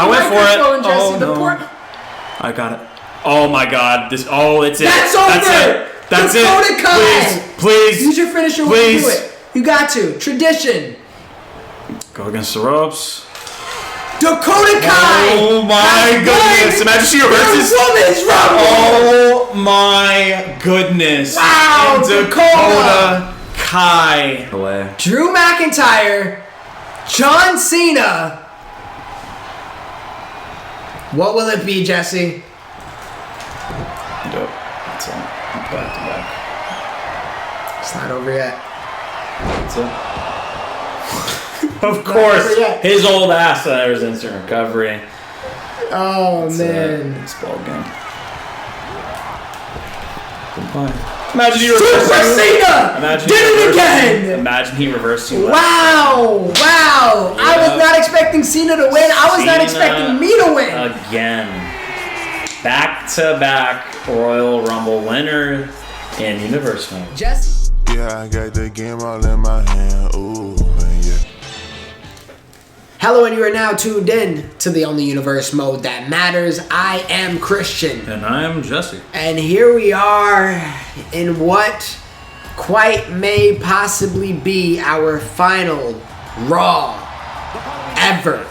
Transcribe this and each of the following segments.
I went for it. Jesse. Oh, no. I got it. Oh, my God. It's it. That's over. That's Dakota it. Kai. Please. Use your finisher when you do it. You got to. Tradition. Go against the ropes. Dakota Kai. Oh, my goodness. Imagine she reverses. Women's Rumble. Oh, my goodness. Wow, Dakota Kai. Drew McIntyre. John Cena. What will it be, Jesse? Dope. That's it. Back to back. It's not over yet. That's it. Of course. His old ass there's instant recovery. Oh, man. It's ball game. Goodbye. Imagine he reversed Cena! Did it again! Imagine he reversed you. Wow! Wow! Yeah. I was not expecting Cena to win. I was not expecting me to win. Again. Back-to-back Royal Rumble winner in Universe mode. Jesse? Yeah, I got the game all in my hand. Ooh, yeah. Hello, and you are now tuned in to the only universe mode that matters. I am Christian. And I am Jesse. And here we are in what quite may possibly be our final Raw ever.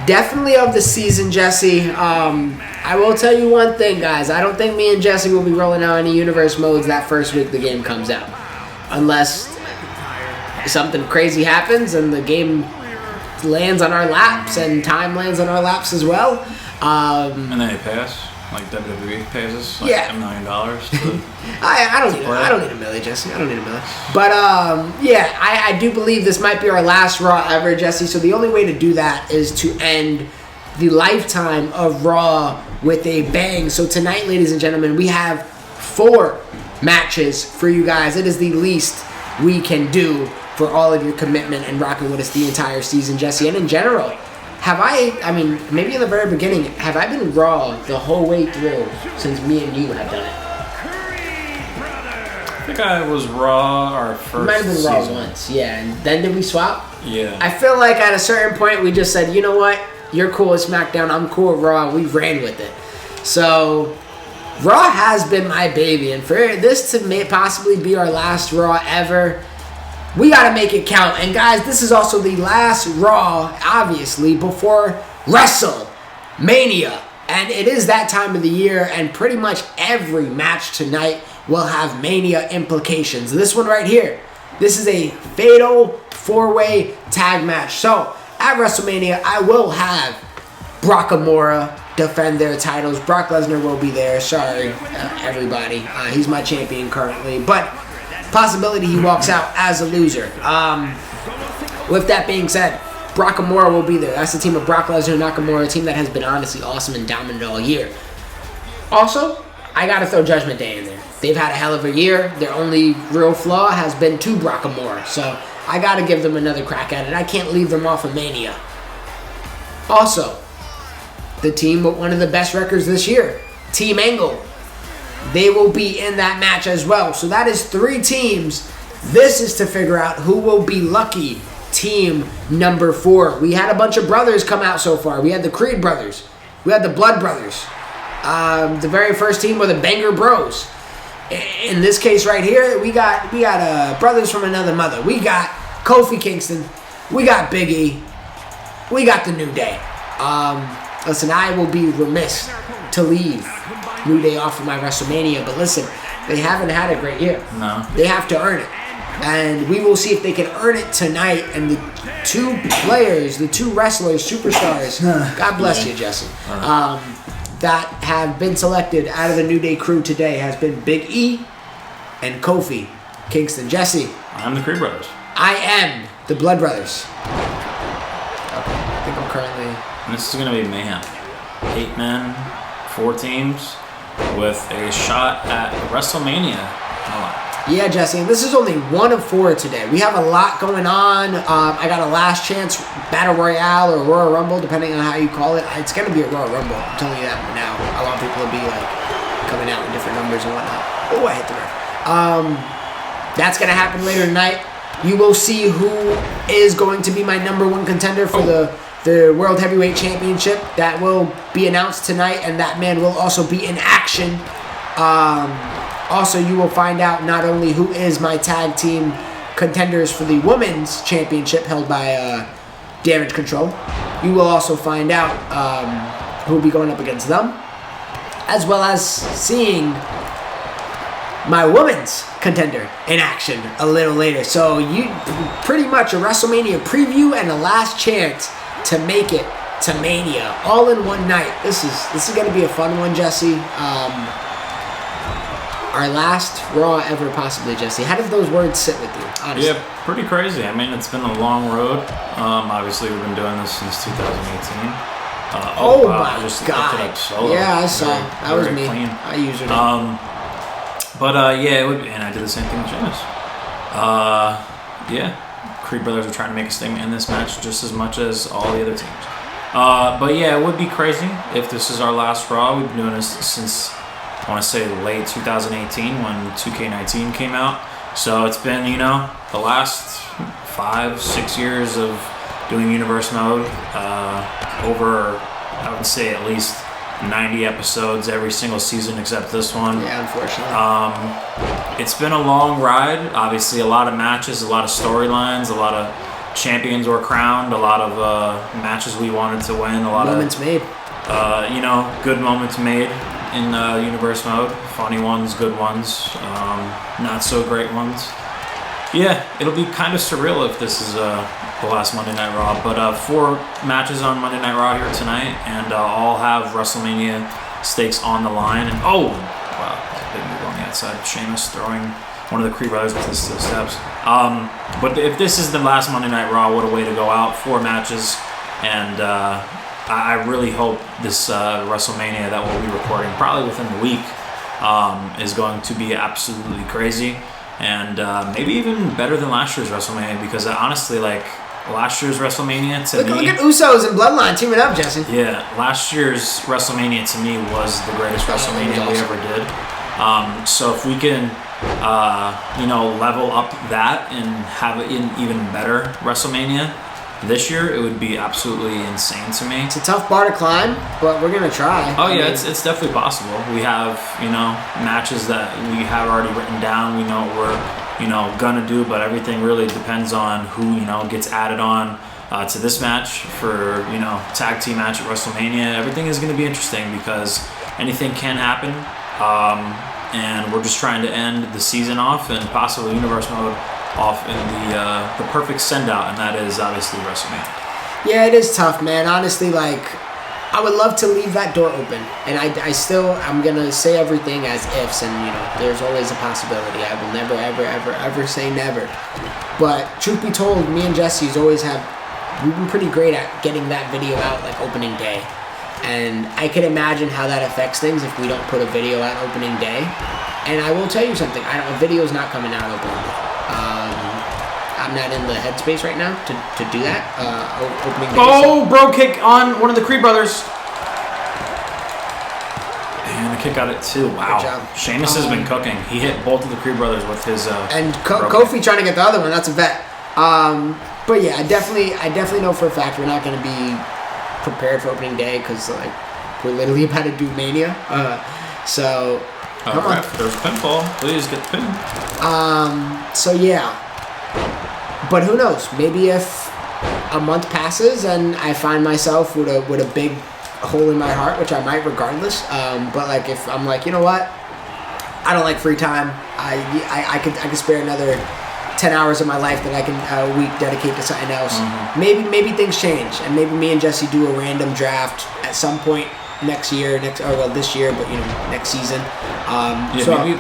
Definitely of the season, Jesse. I will tell you one thing, guys. I don't think me and Jesse will be rolling out any universe modes that first week the game comes out. Unless something crazy happens and the game lands on our laps and time lands on our laps as well. And then they pay us, like WWE pays us, like $1 million. I don't need a million, Jesse. I don't need a million. But yeah, I do believe this might be our last Raw ever, Jesse. So the only way to do that is to end the lifetime of Raw with a bang. So tonight, ladies and gentlemen, we have 4 matches for you guys. It is the least we can do for all of your commitment and rocking with us the entire season, Jesse. And in general, I mean, maybe in the very beginning, have I been Raw the whole way through since me and you have done it? I think I was Raw our first Might have been Raw season. once, yeah. And then did we swap? Yeah. I feel like at a certain point we just said, you know what? You're cool with SmackDown, I'm cool with Raw. We ran with it. So Raw has been my baby, and for this to possibly be our last Raw ever, we gotta make it count. And guys, this is also the last Raw, obviously, before Wrestlemania. And it is that time of the year, and pretty much every match tonight will have Mania implications. This one right here, this is a fatal 4-way tag match. So, at WrestleMania, I will have Brock Amora defend their titles. Brock Lesnar will be there. Sorry, everybody. He's my champion currently. But possibility he walks out as a loser. With that being said, Brock Amora will be there. That's the team of Brock Lesnar and Nakamura, a team that has been honestly awesome and dominant all year. Also, I gotta throw Judgment Day in there. They've had a hell of a year. Their only real flaw has been to Brock Amora. So I gotta give them another crack at it. I can't leave them off of Mania. Also, the team with one of the best records this year, Team Angle. They will be in that match as well. So that is 3 teams. This is to figure out who will be lucky team number 4. We had a bunch of brothers come out so far. We had the Creed brothers. We had the Blood brothers. The very first team were the Banger Bros. In this case right here, we got brothers from another mother. We got Kofi Kingston. We got Big E. We got the New Day. Listen, I will be remiss to leave New Day off of my WrestleMania, but listen, they haven't had a great year. No. They have to earn it. And we will see if they can earn it tonight. And the 2 players, the 2 wrestlers, superstars, God bless you, Jesse, that have been selected out of the New Day crew today has been Big E and Kofi Kingston. Jesse. I'm the Creed Brothers. I am the Blood Brothers. Okay, I think I'm currently... And this is going to be mayhem. 8 men, 4 teams, with a shot at WrestleMania. Yeah, Jesse, and this is only 1 of 4 today. We have a lot going on. I got a last chance Battle Royale or Royal Rumble, depending on how you call it. It's going to be a Royal Rumble. I'm telling you that now. I want people to be like coming out in different numbers and whatnot. Oh, I hit the ref. That's going to happen later tonight. You will see who is going to be my number 1 contender for the the World Heavyweight Championship that will be announced tonight, and that man will also be in action. Also, you will find out not only who is my tag team contenders for the Women's Championship held by Damage Control. You will also find out who will be going up against them, as well as seeing my women's contender in action a little later. So you pretty much a WrestleMania preview and a last chance to make it to Mania all in one night. This is going to be a fun one, Jesse. Our last Raw ever, possibly, Jesse. How did those words sit with you, honestly? Yeah, pretty crazy. I mean, it's been a long road. Obviously, we've been doing this since 2018. Oh wow, my I just God! looked it up solo. Yeah, I saw. That was me. Clean. I used it. But yeah, it would be, and I did the same thing with Sheamus. Yeah, Creed Brothers are trying to make a statement in this match just as much as all the other teams. But yeah, it would be crazy if this is our last Raw. We've been doing this since, I want to say, late 2018 when 2K23 came out. So it's been, the last 5-6 years of doing Universe Mode. Over, I would say, at least 90 episodes every single season except this one. Yeah, unfortunately. It's been a long ride. Obviously, a lot of matches, a lot of storylines, a lot of champions were crowned, a lot of matches we wanted to win, a lot moments of made. Good moments made in Universe Mode. Funny ones, good ones, not so great ones. Yeah, it'll be kind of surreal if this is the last Monday Night Raw. But 4 matches on Monday Night Raw here tonight, and all have WrestleMania stakes on the line. And wow, big move on the outside. Sheamus throwing one of the Creed Brothers with the steps. But if this is the last Monday Night Raw, what a way to go out. 4 matches, and I really hope this WrestleMania that we'll be recording probably within the week is going to be absolutely crazy. And maybe even better than last year's WrestleMania, because honestly, last year's WrestleMania to me... Look at Usos and Bloodline teaming up, Jesse. Yeah, last year's WrestleMania to me was the greatest WrestleMania we ever did. So if we can, level up that and have an even better WrestleMania this year, it would be absolutely insane to me. It's a tough bar to climb, but we're going to try. Oh, yeah, it's definitely possible. We have, matches that we have already written down. We know what we're, gonna do, but everything really depends on who, gets added on to this match for, tag team match at WrestleMania. Everything is going to be interesting because anything can happen. And we're just trying to end the season off and possibly Universe Mode off in the perfect send-out, and that is obviously WrestleMania. Yeah, it is tough, man. Honestly, I would love to leave that door open, and I'm gonna say everything as ifs, and there's always a possibility. I will never, ever, ever, ever say never. But truth be told, me and Jesse's we've been pretty great at getting that video out opening day, and I can imagine how that affects things if we don't put a video out opening day. And I will tell you something: a video's not coming out opening day. I'm not in the headspace right now to do that. Opening day. Oh, bro kick on one of the Creed Brothers. And the kick out it too. Wow. Good job. Sheamus has been cooking. He hit both of the Creed Brothers with his. And Kofi trying to get the other one. That's a bet. But yeah, I definitely know for a fact we're not going to be prepared for opening day because we're literally about to do Mania. So. Come on. There's a pinfall. Please get the pin. So yeah. But who knows? Maybe if a month passes and I find myself with a big hole in my heart, which I might regardless. But if I'm you know what? I don't like free time. I could spare another 10 hours of my life that I can a week dedicate to something else. Mm-hmm. Maybe things change, and maybe me and Jesse do a random draft at some point this year, but next season.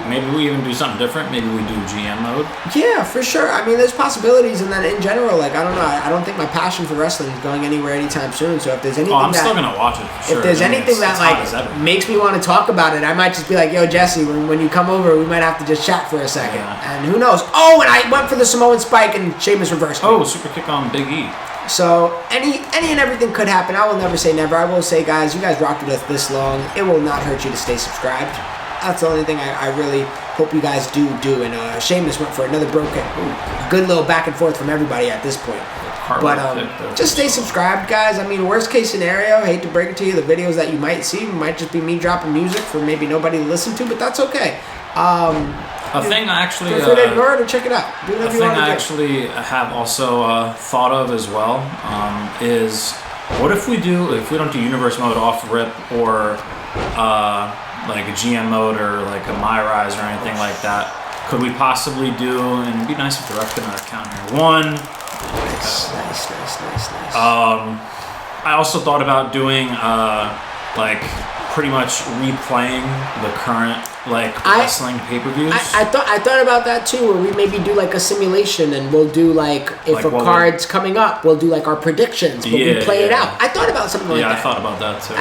Maybe we even do something different. Maybe we do GM mode. Yeah, for sure. I mean, there's possibilities, and then in general, I don't know. I don't think my passion for wrestling is going anywhere anytime soon. So if there's anything, I'm still gonna watch it. For sure. If there's anything that makes me want to talk about it, I might just be like, "Yo, Jesse, when you come over, we might have to just chat for a second." Yeah. And who knows? Oh, and I went for the Samoan spike, and Sheamus reversed. Oh, super kick on Big E. So any and everything could happen. I will never say never. I will say, guys, you guys rocked with us this long. It will not hurt you to stay subscribed. That's the only thing I really hope you guys do. And Sheamus went for another bro kick. Ooh, good little back and forth from everybody at this point. But just stay subscribed, guys. I mean, worst case scenario, hate to break it to you, the videos that you might see might just be me dropping music for maybe nobody to listen to, but that's okay. A thing I actually feel free to ignore it or check it out. Do whatever you want to do. I actually have also thought of as well is what if we don't do universe mode off rip or like a GM mode or like a My Rise or anything like that? Could we possibly do? And it'd be nice if the ref could not count here. One. Nice. I also thought about doing like pretty much replaying the current wrestling pay-per-views. I thought about that too, where we maybe do like a simulation and we'll do like if a card's coming up, we'll do like our predictions, but we play it out. I thought about something like that. Yeah, I thought about that too.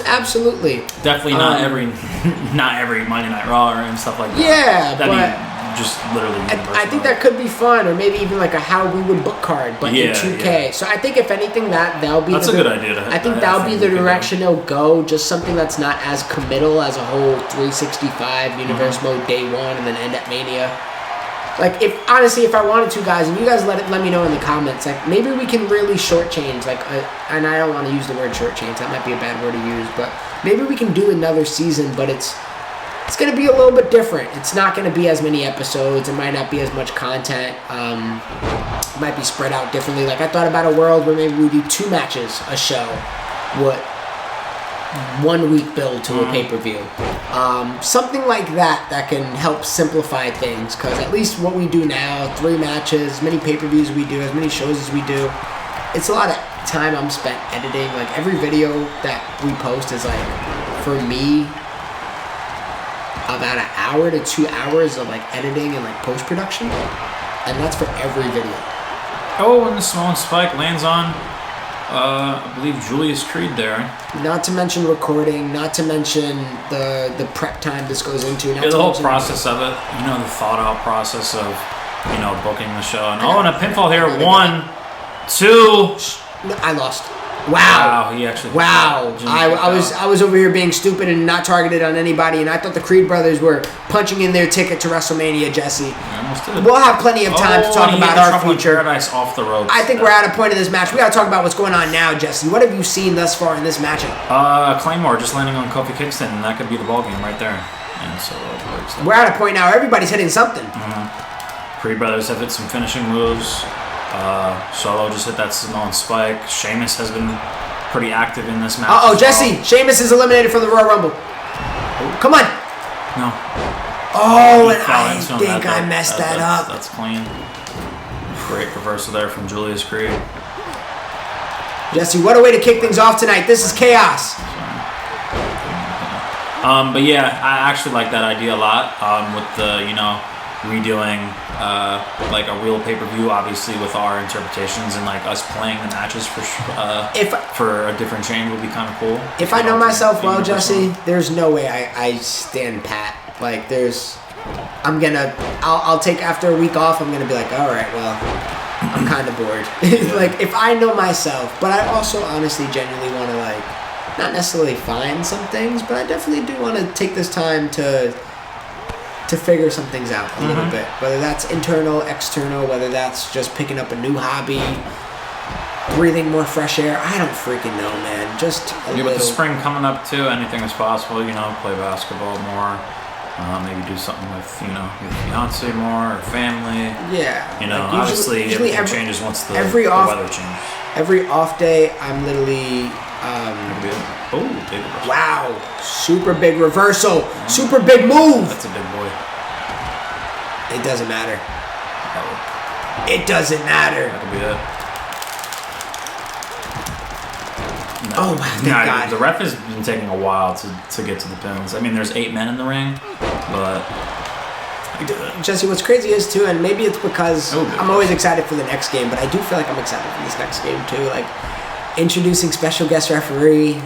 Absolutely. Definitely not every Monday Night Raw and stuff like that. Yeah, but just literally. I think that could be fun, or maybe even like a how we would book card, but in 2K. Yeah. So I think if anything, that'll be. That's a good idea. I think that'll be the direction it'll go. Just something that's not as committal as a whole 365 universe mode day one and then end at Mania. Like if I wanted to, guys, and you guys let me know in the comments, like maybe we can really shortchange, and I don't want to use the word shortchange. That might be a bad word to use, but maybe we can do another season, but it's going to be a little bit different. It's not going to be as many episodes. It might not be as much content. It might be spread out differently. Like I thought about a world where maybe we do 2 matches a show. What 1 week build to a pay-per-view. Something like that can help simplify things, because at least what we do now, 3 matches, as many pay-per-views we do, as many shows as we do, it's a lot of time I'm spent editing. Like every video that we post is like, for me, about an hour to 2 hours of like editing and like post-production, and that's for every video. Oh, and the Samoan Spike lands on I believe Julius Creed there. Not to mention recording, not to mention the prep time this goes into. The whole process of it, the thought out process of booking the show. And and a pinfall here. 1, 2. No, I lost. Wow. He actually. Wow. I was over here being stupid and not targeted on anybody, and I thought the Creed brothers were punching in their ticket to WrestleMania, Jesse. We'll have plenty of time to talk about our future. Paradise off the ropes. I think we're at a point in this match. We got to talk about what's going on now, Jesse. What have you seen thus far in this matchup? Claymore just landing on Kofi Kingston, and that could be the ballgame right there. And so we're at a point now. Everybody's hitting something. Creed brothers have hit some finishing moves. Solo just hit that Samoan Spike. Sheamus has been pretty active in this match. Jesse! Sheamus is eliminated from the Royal Rumble. Come on! No. Oh, and I think I messed that up. That's clean. Great reversal there from Julius Creed. Jesse, what a way to kick things off tonight. This is chaos. But yeah, I actually like that idea a lot. With the, redoing like a real pay-per-view, obviously with our interpretations, and like us playing the matches for a different change would be kind of cool. If I know myself well, Jesse, there's no way I stand pat. Like I'll take, after a week off, I'm gonna be like, all right, well, I'm kind of bored. Like if I know myself, but I also honestly genuinely want to not necessarily find some things, but I definitely do want to take this time to figure some things out a little bit. Whether that's internal, external, whether that's just picking up a new hobby, breathing more fresh air. I don't freaking know, man. Just a little. With the spring coming up too, anything is possible. Play basketball more. Maybe do something with your fiance more or family. Yeah. Obviously everything changes once the weather changes. Every off day, I'm literally. Big reversal. Wow. Super big reversal. Super big move. That's a big boy. It doesn't matter. It doesn't matter. That could be it. No. Oh, wow. Thank God. The ref has been taking a while to get to the pins. I mean, there's 8 men in the ring, but he did it. Jesse, what's crazy is, too, and maybe it's because I'm always excited for the next game, but I do feel like I'm excited for this next game, too. Introducing special guest referee,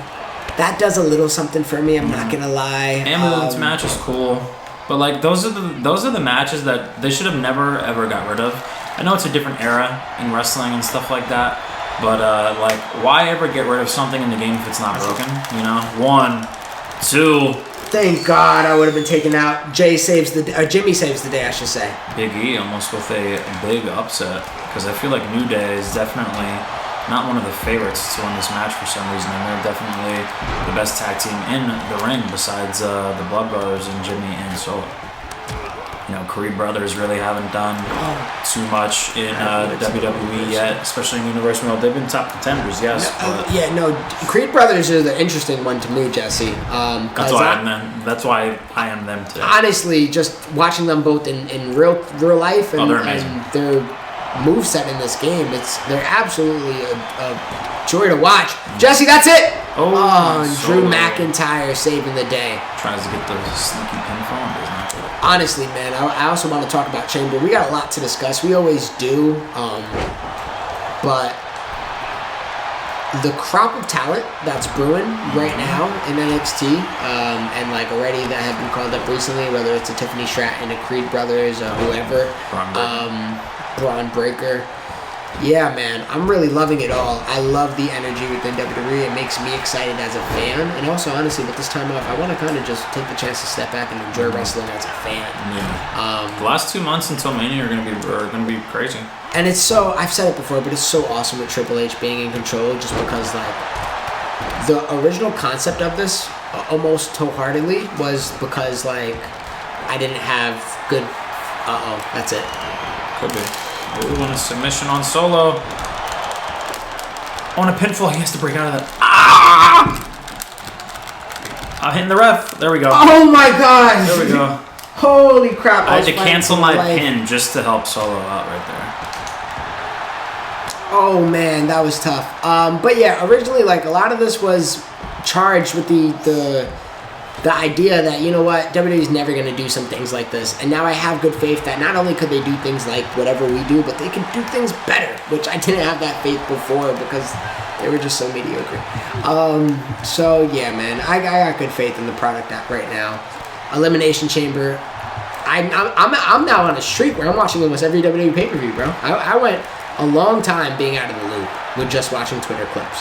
that does a little something for me. I'm not gonna lie. Ambulance match is cool, but those are the matches that they should have never ever got rid of. I know it's a different era in wrestling and stuff like that, but why ever get rid of something in the game if it's not broken? 1, 2. Thank God I would have been taken out. Jimmy saves the day, I should say. Big E almost with a big upset. because I feel like New Day is definitely not one of the favorites to win this match for some reason, and they're definitely the best tag team in the ring besides the Blood Brothers and Jimmy and Solo. You know, Creed Brothers really haven't done too much in WWE yet, especially in Universal World. They've been top contenders, yes. Creed Brothers are the interesting one to me, Jesse. That's why I am them today. Honestly, just watching them both in real life and their moveset in this game, they're absolutely a joy to watch. Jesse, that's it! Drew McIntyre saving the day. Tries to get the sneaky pinfall and does not get it. Honestly, man, I also want to talk about Chamber. We got a lot to discuss. We always do. But the crop of talent that's brewing right now in NXT, and like already that have been called up recently, whether it's a Tiffany Stratton, a Creed Brothers, or whoever, Braun Breaker. Yeah, man, I'm really loving it all. I love the energy within WWE. It makes me excited as a fan, and also honestly, with this time off, I want to kind of just take the chance to step back and enjoy wrestling as a fan. Yeah. The last 2 months until Mania are gonna be crazy. And it's so, I've said it before, but it's so awesome with Triple H being in control, just because like the original concept of this, almost wholeheartedly, was because like I didn't have good. That's it. Could be. Ooh, and a submission on Solo. On a pinfall, he has to break out of that. I'm hitting the ref. There we go. Oh my god! There we go. Holy crap! I had to cancel my pin just to help Solo out right there. Oh man, that was tough. But yeah, originally like a lot of this was charged with the idea that, you know what, WWE is never going to do some things like this. And now I have good faith that not only could they do things like whatever we do, but they could do things better, which I didn't have that faith before because they were just so mediocre. So yeah, man, I got good faith in the product right now. Elimination Chamber. I'm now on a streak where I'm watching almost every WWE pay-per-view, bro. I went a long time being out of the loop with just watching Twitter clips.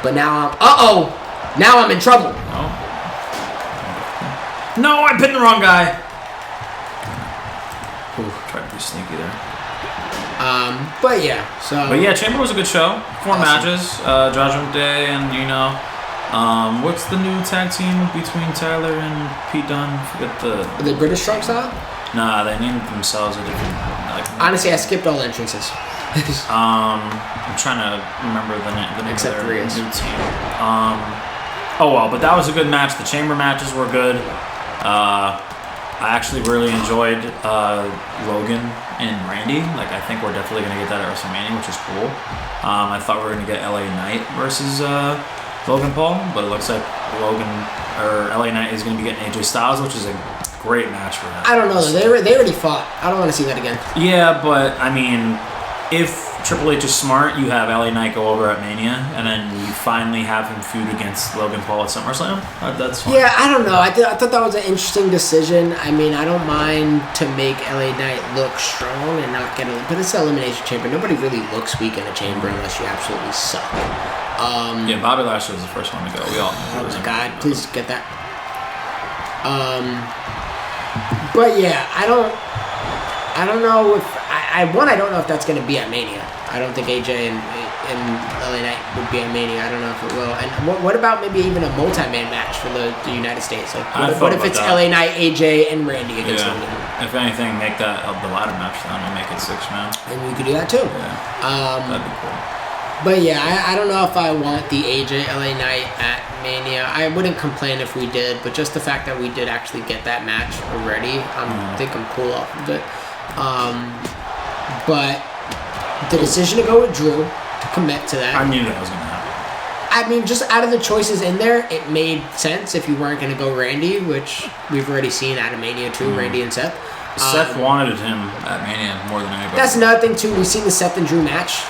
But now now I'm in trouble. No, I pinned the wrong guy. Ooh, tried to be sneaky there. But yeah, Chamber was a good show. 4 matches, Judgment Day, and what's the new tag team between Tyler and Pete Dunne? Forget the British Strong Style? Nah, they named themselves a different. Honestly, I skipped all entrances. I'm trying to remember the name Except of their Rhea's. new team. But that was a good match. The Chamber matches were good. I actually really enjoyed Logan and Randy. Like, I think we're definitely going to get that at WrestleMania, which is cool. I thought we were going to get LA Knight versus Logan Paul, but it looks like LA Knight is going to be getting AJ Styles, which is a great match for him. I don't know. They already fought. I don't want to see that again. Yeah, but I mean, if Triple H is smart, you have LA Knight go over at Mania, and then you finally have him feud against Logan Paul at SummerSlam. That's fine. Yeah, I don't know. I thought that was an interesting decision. I mean, I don't mind to make LA Knight look strong and not get but it's an Elimination Chamber. Nobody really looks weak in a chamber unless you absolutely suck. Bobby Lashley was the first one to go. We all know. Oh my god, please get that. But yeah, I don't know if I don't know if that's going to be at Mania. I don't think AJ and LA Knight would be at Mania. I don't know if it will. And what about maybe even a multi-man match for the United States? Like, what if it's LA Knight, AJ, and Randy against Logan? If anything, make that the ladder match then and make it 6-man. And you could do that too. Yeah, that'd be cool. But yeah, I don't know if I want the AJ LA Knight at Mania. I wouldn't complain if we did, but just the fact that we did actually get that match already, I think I'm cool off of it. But the decision to go with Drew, to commit to that. I knew that was going to happen. I mean, just out of the choices in there, it made sense if you weren't going to go Randy, which we've already seen at Mania too, Randy and Seth. Seth wanted him at Mania more than anybody. That's another thing too. We've seen the Seth and Drew match.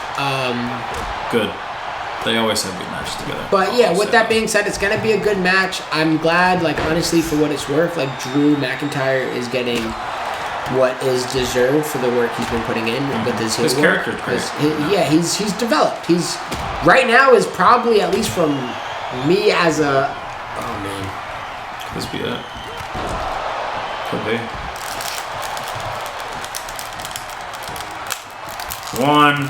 Good. They always have good matches together. But yeah, with that being said, it's going to be a good match. I'm glad, like, honestly, for what it's worth, like, Drew McIntyre is getting what is deserved for the work he's been putting in with his heel work. Character's great. He's developed. He's right now is probably, at least from me as a Could be it. Could be. 1,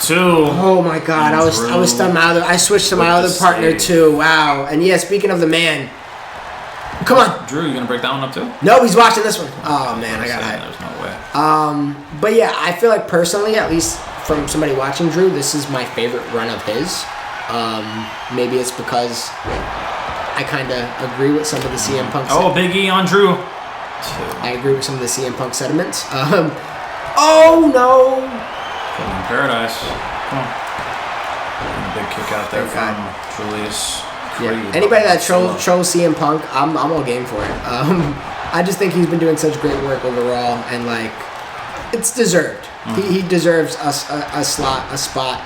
2. Oh my God! I was stunned. I switched to my other partner too. Wow. And yeah, speaking of the man, come on, Drew, you gonna break that one up too? No, he's watching this one. Oh man, I got hyped. There's no way. But yeah, I feel like personally, at least from somebody watching Drew, this is my favorite run of his. Maybe it's because I kind of agree with some of the CM Punk. Big E on Drew. 2. I agree with some of the CM Punk sentiments. Oh no! Put him in paradise. Come on. And a big kick out there from Julius. Yeah. Anybody that trolls CM Punk, I'm all game for it. I just think he's been doing such great work overall, and like, it's deserved. He deserves a spot.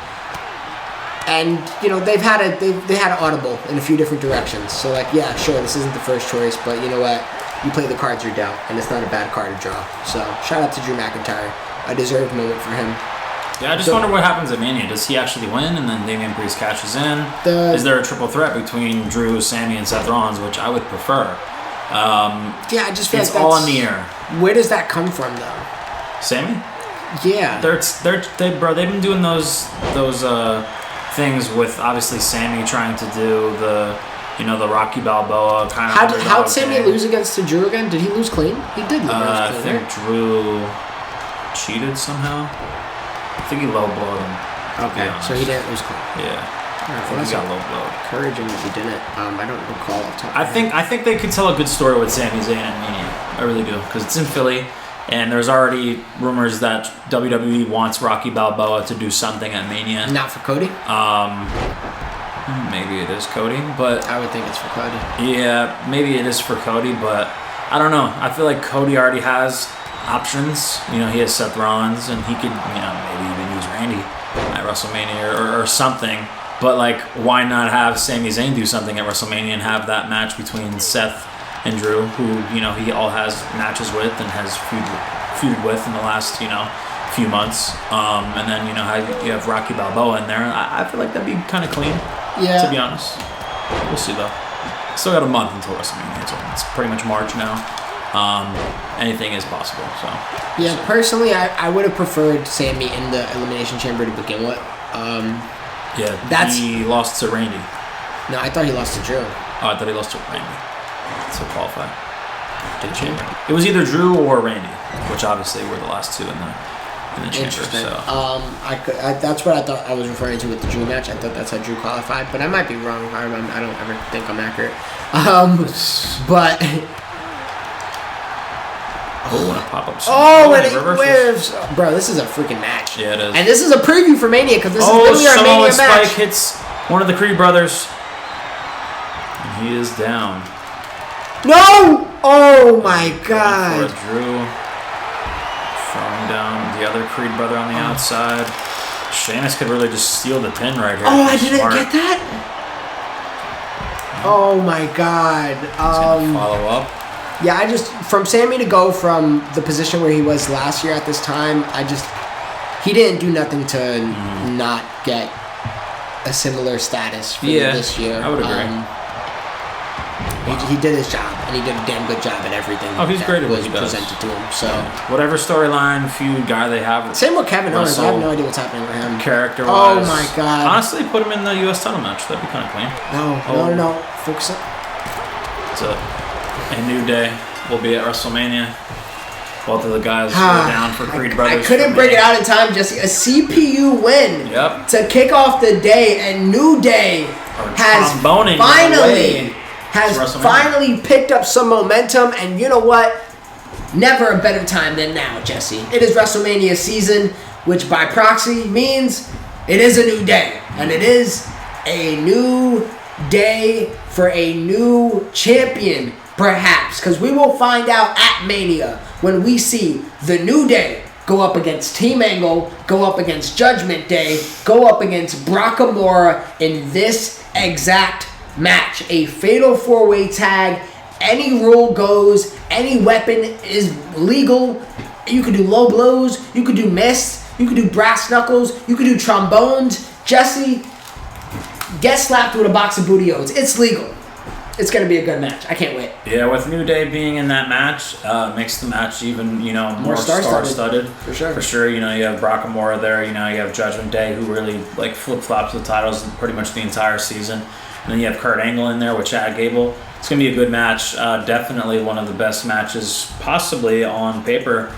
And you know they had an audible in a few different directions. So like, yeah, sure, this isn't the first choice, but you know what? You play the cards you're dealt, and it's not a bad card to draw. So shout out to Drew McIntyre. A deserved moment for him. Yeah, I just wonder what happens at Mania. Does he actually win, and then Damian Priest cashes in? Is there a triple threat between Drew, Sammy, and Seth Rollins, which I would prefer? Yeah, I just feel it's like all in the air. Where does that come from, though? Sammy? Yeah. They've been doing those things with obviously Sammy trying to do the Rocky Balboa kind of. How'd Sammy lose against Drew again? Did he lose clean? He did lose clean. I think Drew cheated somehow. I think he low blowed him. Okay, so he didn't lose clean. Yeah. I think he got low blowed. Encouraging if he didn't. I don't recall off the top. I think they could tell a good story with Sami Zayn and Mania. I really do, because it's in Philly, and there's already rumors that WWE wants Rocky Balboa to do something at Mania. Not for Cody. Maybe it is Cody, but I would think it's for Cody. Yeah, maybe it is for Cody, but I don't know. I feel like Cody already has options. You know, he has Seth Rollins, and he could, maybe even use Randy at WrestleMania or something. But like, why not have Sami Zayn do something at WrestleMania and have that match between Seth and Drew, who he all has matches with and has feuded with in the last few months. And then you have Rocky Balboa in there. I feel like that'd be kind of clean. Yeah. To be honest, we'll see though. Still got a month until WrestleMania, so it's pretty much March now. Anything is possible. So. Yeah, personally, I would have preferred Sammy in the Elimination Chamber to begin with. He lost to Randy. No, I thought he lost to Drew. Oh, I thought he lost to Randy. To qualify. To the chamber. It was either Drew or Randy, which obviously were the last two in the chamber. Interesting. So. That's what I thought I was referring to with the Drew match. I thought that's how Drew qualified, but I might be wrong. I don't ever think I'm accurate. But. When it pop up. Bro, this is a freaking match. Yeah, it is. And this is a preview for Mania because this is literally our Mania Spike match. hits one of the Creed brothers. And he is down. No! Oh my God. Drew throwing down the other Creed brother on the outside. Sheamus could really just steal the pin right here. Oh, I didn't get that? Oh my God. He's gonna follow up. Yeah, from Sammy to go from the position where he was last year at this time, he didn't do nothing to not get a similar status for this year. I would agree. He did his job, and he did a damn good job at everything. Oh, he's great at what he does. Presented to him. So whatever storyline, feud guy they have. Same with Kevin Owens. I have no idea what's happening with him. Character-wise. Oh my God. Honestly, put him in the U.S. title match. That'd be kind of clean. No. Focus it. It's a new day. We'll be at WrestleMania. Both of the guys were down for Creed Brothers. I couldn't bring it out in time, Jesse. A CPU win to kick off the day, and New Day has finally picked up some momentum, and you know what? Never a better time than now, Jesse. It is WrestleMania season, which by proxy means it is a new day, and it is a new day for a new champion, perhaps, because we will find out at Mania when we see the New Day go up against Team Angle, go up against Judgment Day, go up against Brock Amora in this exact match. A fatal 4-way tag. Any rule goes. Any weapon is legal. You could do low blows. You could do mist. You could do brass knuckles. You could do trombones. Jesse, get slapped with a box of booty-o's. It's legal. it's going to be a good match. I can't wait. Yeah, with New Day being in that match, makes the match even, more star-studded. For sure. For sure, you have Nakamura there, you have Judgment Day, who really, flip-flops the titles pretty much the entire season. And then you have Kurt Angle in there with Chad Gable. It's going to be a good match. Definitely one of the best matches possibly on paper,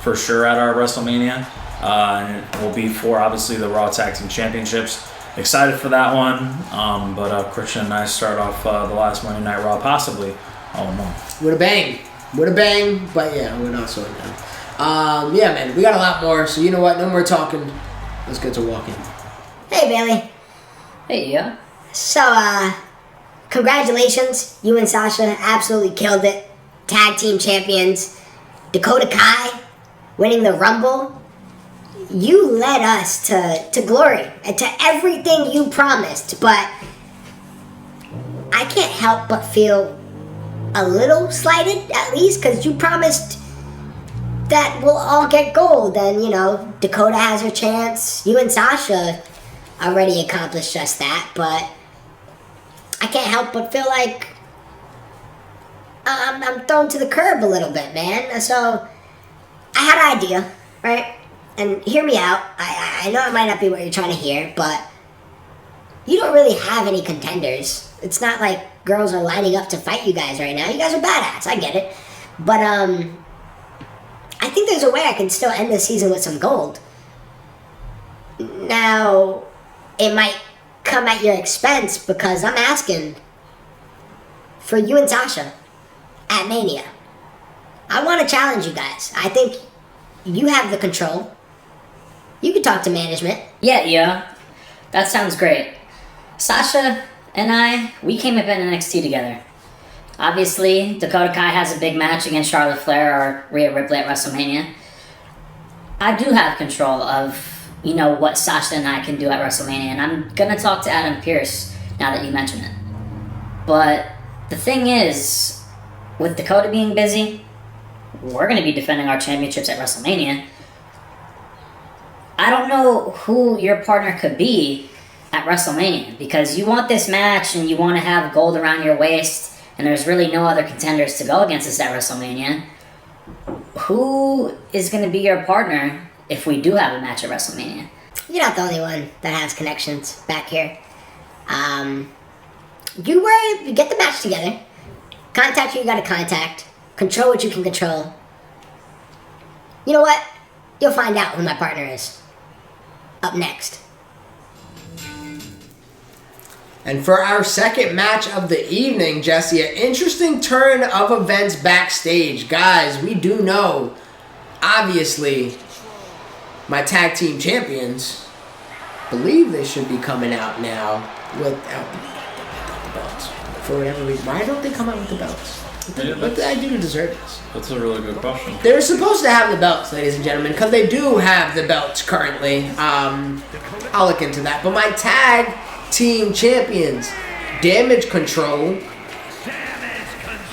for sure, at our WrestleMania. And it will be for, obviously, the Raw Tag Team Championships. Excited for that one, but Christian and I start off the last Monday Night Raw possibly 0-1. With a bang, but yeah, we're not slowing down. Yeah, man, we got a lot more, so you know what, no more talking, let's get to walking. Hey, Bailey. Hey, yeah. So, congratulations, you and Sasha absolutely killed it. Tag team champions. Dakota Kai winning the Rumble. You led us to glory and to everything you promised, but I can't help but feel a little slighted, at least, because you promised that we'll all get gold, and, Dakota has her chance. You and Sasha already accomplished just that, but I can't help but feel like I'm thrown to the curb a little bit, man. So, I had an idea, right? And hear me out. I know it might not be what you're trying to hear, but you don't really have any contenders. It's not like girls are lining up to fight you guys right now. You guys are badass. I get it. But I think there's a way I can still end the season with some gold. Now, it might come at your expense because I'm asking for you and Sasha at Mania. I want to challenge you guys. I think you have the control. You can talk to management. Yeah. That sounds great. Sasha and we came up in NXT together. Obviously, Dakota Kai has a big match against Charlotte Flair or Rhea Ripley at WrestleMania. I do have control of, what Sasha and I can do at WrestleMania, and I'm going to talk to Adam Pearce now that you mention it. But the thing is, with Dakota being busy, we're going to be defending our championships at WrestleMania. I don't know who your partner could be at WrestleMania, because you want this match and you want to have gold around your waist, and there's really no other contenders to go against us at WrestleMania. Who is going to be your partner if we do have a match at WrestleMania? You're not the only one that has connections back here. You get the match together. Contact who you got to contact. Control what you can control. You know what? You'll find out who my partner is. Up next. And for our second match of the evening, Jesse, an interesting turn of events backstage. Guys, we do know, obviously, my tag team champions believe they should be coming out now without the belts. For whatever reason. Why don't they come out with the belts? What did I do to deserve this? That's a really good question. They're supposed to have the belts, ladies and gentlemen, because they do have the belts currently. I'll look into that. But my tag team champions, Damage Control,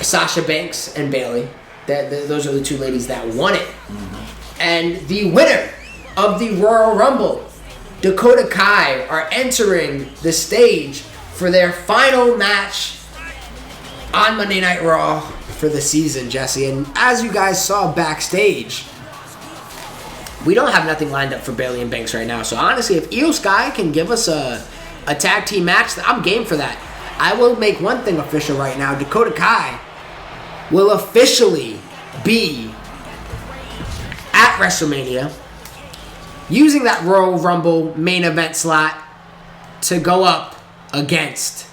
Sasha Banks and Bailey. Those are the two ladies that won it. Mm-hmm. And the winner of the Royal Rumble, Dakota Kai, are entering the stage for their final match on Monday Night Raw for the season, Jesse. And as you guys saw backstage, we don't have nothing lined up for Bailey and Banks right now. So honestly, if Io Sky can give us a tag team match, I'm game for that. I will make one thing official right now. Dakota Kai will officially be at WrestleMania using that Royal Rumble main event slot to go up against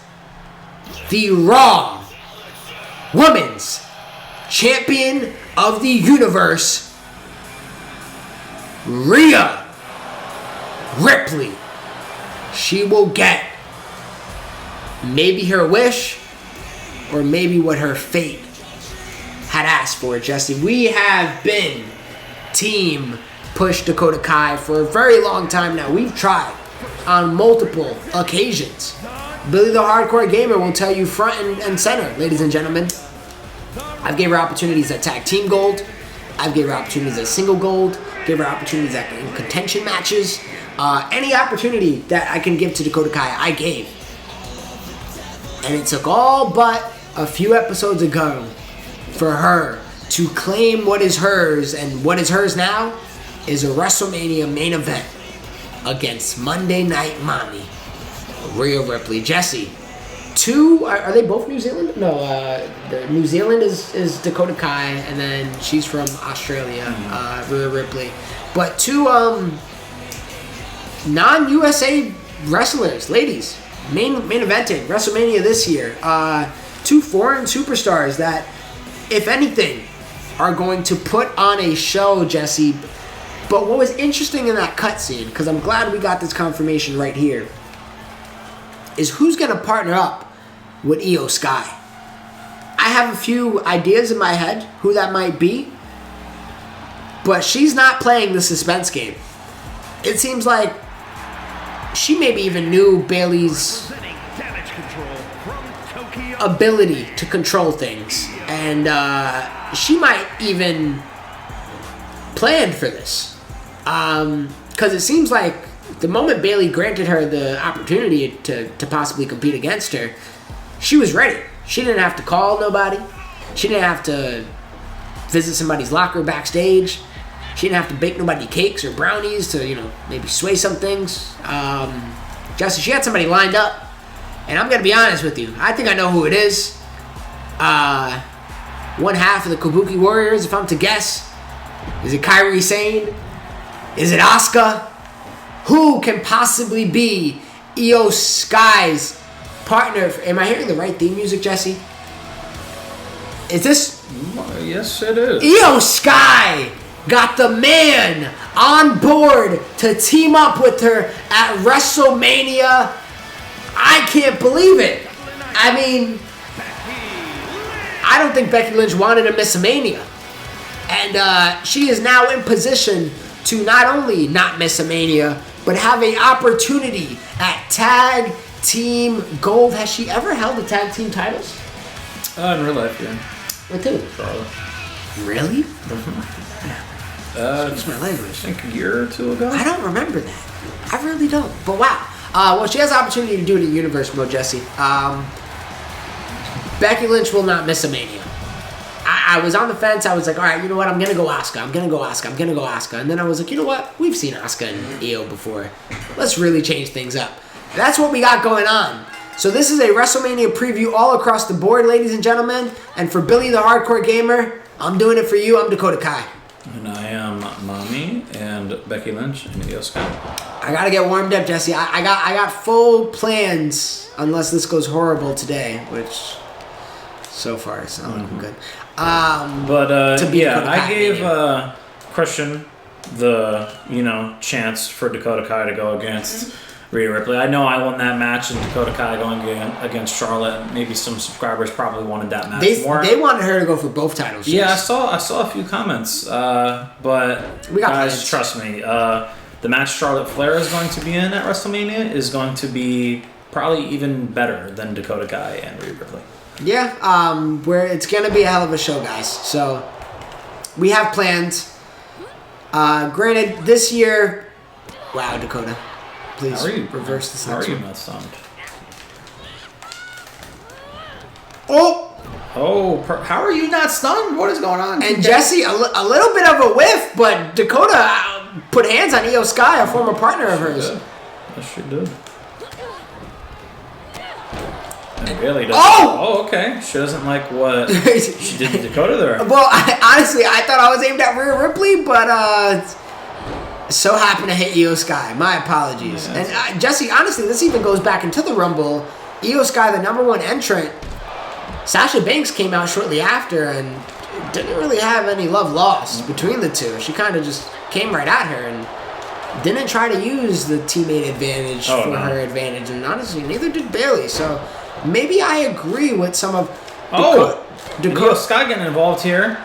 the Raw Women's Champion of the Universe, Rhea Ripley. She will get maybe her wish or maybe what her fate had asked for, Jesse. We have been Team Push Dakota Kai for a very long time now. We've tried on multiple occasions. Billy the Hardcore Gamer will tell you front and center, ladies and gentlemen. I've gave her opportunities at Tag Team Gold. I've gave her opportunities at Single Gold. Gave her opportunities at contention matches. Any opportunity that I can give to Dakota Kai, I gave. And it took all but a few episodes ago for her to claim what is hers, and what is hers now is a WrestleMania main event against Monday Night Mommy, Rhea Ripley. Jesse, are they both New Zealand? No, the New Zealand is Dakota Kai, and then she's from Australia, Rhea Ripley. But two non-USA wrestlers, ladies, main eventing WrestleMania this year. Two foreign superstars that, if anything, are going to put on a show, Jesse. But what was interesting in that cutscene, because I'm glad we got this confirmation right here, is who's going to partner up with Io Sky. I have a few ideas in my head who that might be, but she's not playing the suspense game. It seems like she maybe even knew Bayley's ability to control things, and she might even plan for this, because it seems like the moment Bayley granted her the opportunity to possibly compete against her, she was ready. She didn't have to call nobody. She didn't have to visit somebody's locker backstage. She didn't have to bake nobody cakes or brownies to, maybe sway some things. Jesse, she had somebody lined up. And I'm going to be honest with you. I think I know who it is. One half of the Kabuki Warriors, if I'm to guess. Is it Kairi Sane? Is it Asuka? Who can possibly be Io Sky's partner? Am I hearing the right theme music, Jesse? Is this? Yes, it is. Io Sky got the man on board to team up with her at WrestleMania. I can't believe it. I mean, I don't think Becky Lynch wanted to miss a Mania. And she is now in position to not only not miss a Mania, but have an opportunity at Tag Team Gold. Has she ever held the Tag Team titles? In real life, yeah. What too? Charlotte. Really? Excuse my language. I think a year or two ago. I don't remember that. I really don't. But wow. Well, she has the opportunity to do it in Universe Mode, Jesse. Becky Lynch will not miss a Mania. I was on the fence. I was like, all right, you know what? I'm going to go Asuka. I'm going to go Asuka. And then I was like, you know what? We've seen Asuka and Io before. Let's really change things up. That's what we got going on. So this is a WrestleMania preview all across the board, ladies and gentlemen. And for Billy the Hardcore Gamer, I'm doing it for you. I'm Dakota Kai. And I am Mommy and Becky Lynch and Io Sky. I gotta get warmed up, Jesse. I got full plans, unless this goes horrible today, which so far it's not looking good. I gave Christian the chance for Dakota Kai to go against Rhea Ripley. I know I won that match, and Dakota Kai going against Charlotte. Maybe some subscribers probably wanted that match more. They wanted her to go for both titles. Yeah, I saw a few comments, but we got guys, plans. Trust me. The match Charlotte Flair is going to be in at WrestleMania is going to be probably even better than Dakota Kai and Rhea Ripley. Yeah, where it's gonna be a hell of a show, guys. So we have plans. Granted, this year, wow, Dakota, please reverse this next one. How are you not stunned? How are you not stunned? What is going on? And Jesse, a little bit of a whiff, but Dakota put hands on Io Sky, a former partner of hers. Yes, she did. And really doesn't. Oh, okay. She doesn't like what she did to Dakota there. Well, honestly, I thought I was aimed at Rhea Ripley, but so happened to hit Io Sky. My apologies. Yeah, and Jesse, honestly, this even goes back into the Rumble. Io Sky, the number one entrant. Sasha Banks came out shortly after and didn't really have any love lost between the two. She kind of just came right at her and didn't try to use the teammate advantage her advantage. And honestly, neither did Bayley. So maybe I agree with some of Dakota Sky getting involved here.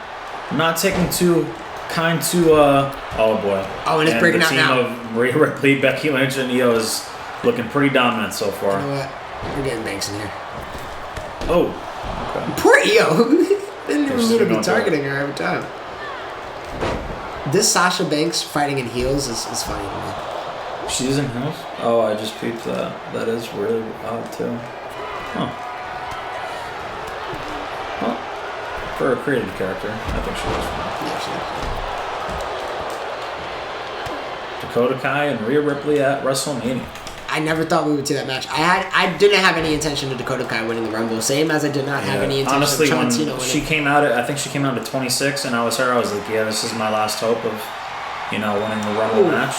Not taking too kind to oh boy. Oh, and it's breaking out now. The team of Rhea Ripley, Becky Lynch, and Io is looking pretty dominant so far. You know what? We're getting Banks in here. Oh. Okay. Poor Io. Didn't even need to be targeting her every time. This Sasha Banks fighting in heels is funny to me. She's in heels? Oh, I just peeped that. That is really odd too. Huh. For a creative character, I think she was fine. Yeah, Dakota Kai and Rhea Ripley at WrestleMania. I never thought we would see that match. I didn't have any intention of Dakota Kai winning the Rumble, same as I did not have any intention Honestly, of John when Cena winning. she came out, I think she came out at 26, and I was her. I was like, yeah, this is my last hope of, winning the Rumble match.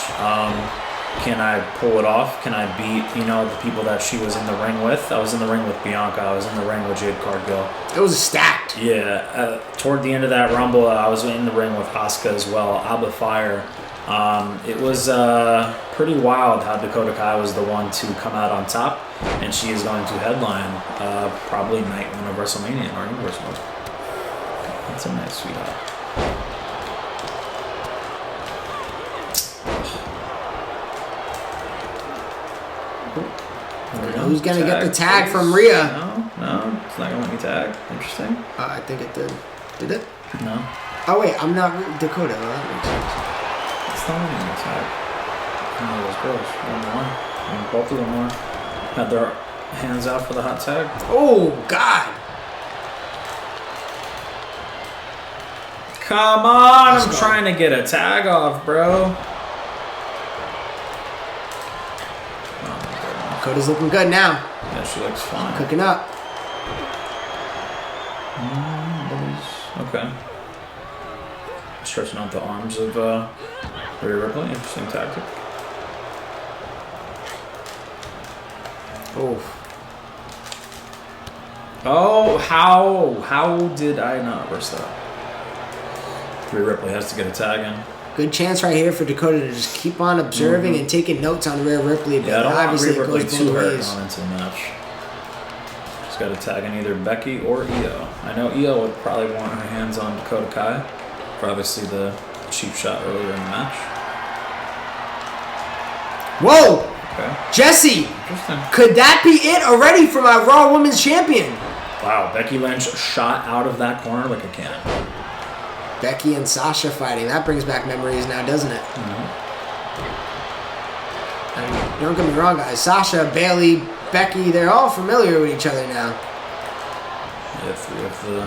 Can I pull it off? Can I beat, the people that she was in the ring with? I was in the ring with Bianca. I was in the ring with Jade Cargill. It was stacked. Yeah. Toward the end of that Rumble, I was in the ring with Asuka as well. Fire. It was pretty wild how Dakota Kai was the one to come out on top, and she is going to headline probably night one of WrestleMania in our universe mode. That's a nice sweetheart. Who's going to get the tag from Rhea? No, it's not going to let me tag. Interesting. I think it did. Did it? No. Oh, wait, I'm not Dakota. Well, that makes sense. It's not letting me tag. One of those girls. One more. And both of them had their hands out for the hot tag. Oh, God. Come on, I'm trying to get a tag off, bro. Dakota's looking good now. Yeah, she looks fine. Cooking up. Okay. Stretching out the arms of Rhea Ripley. Interesting tactic. Oh, how did I not reverse that? Rhea Ripley has to get a tag in. Good chance right here for Dakota to just keep on observing and taking notes on Rhea Ripley. But Yeah, I don't want obviously Rhea Ripley it goes too both hurt ways. going into the match. She's got to tag in either Becky or Io. I know Io would probably want her hands on Dakota Kai for obviously the cheap shot earlier in the match. Whoa! Okay. Jesse! Interesting. Could that be it already for my Raw Women's Champion? Wow, Becky Lynch shot out of that corner like a cannon. Becky and Sasha fighting. That brings back memories now, doesn't it? Mm-hmm. I mean, don't get me wrong, guys. Sasha, Bayley, Becky, they're all familiar with each other now. Yeah, 3 of the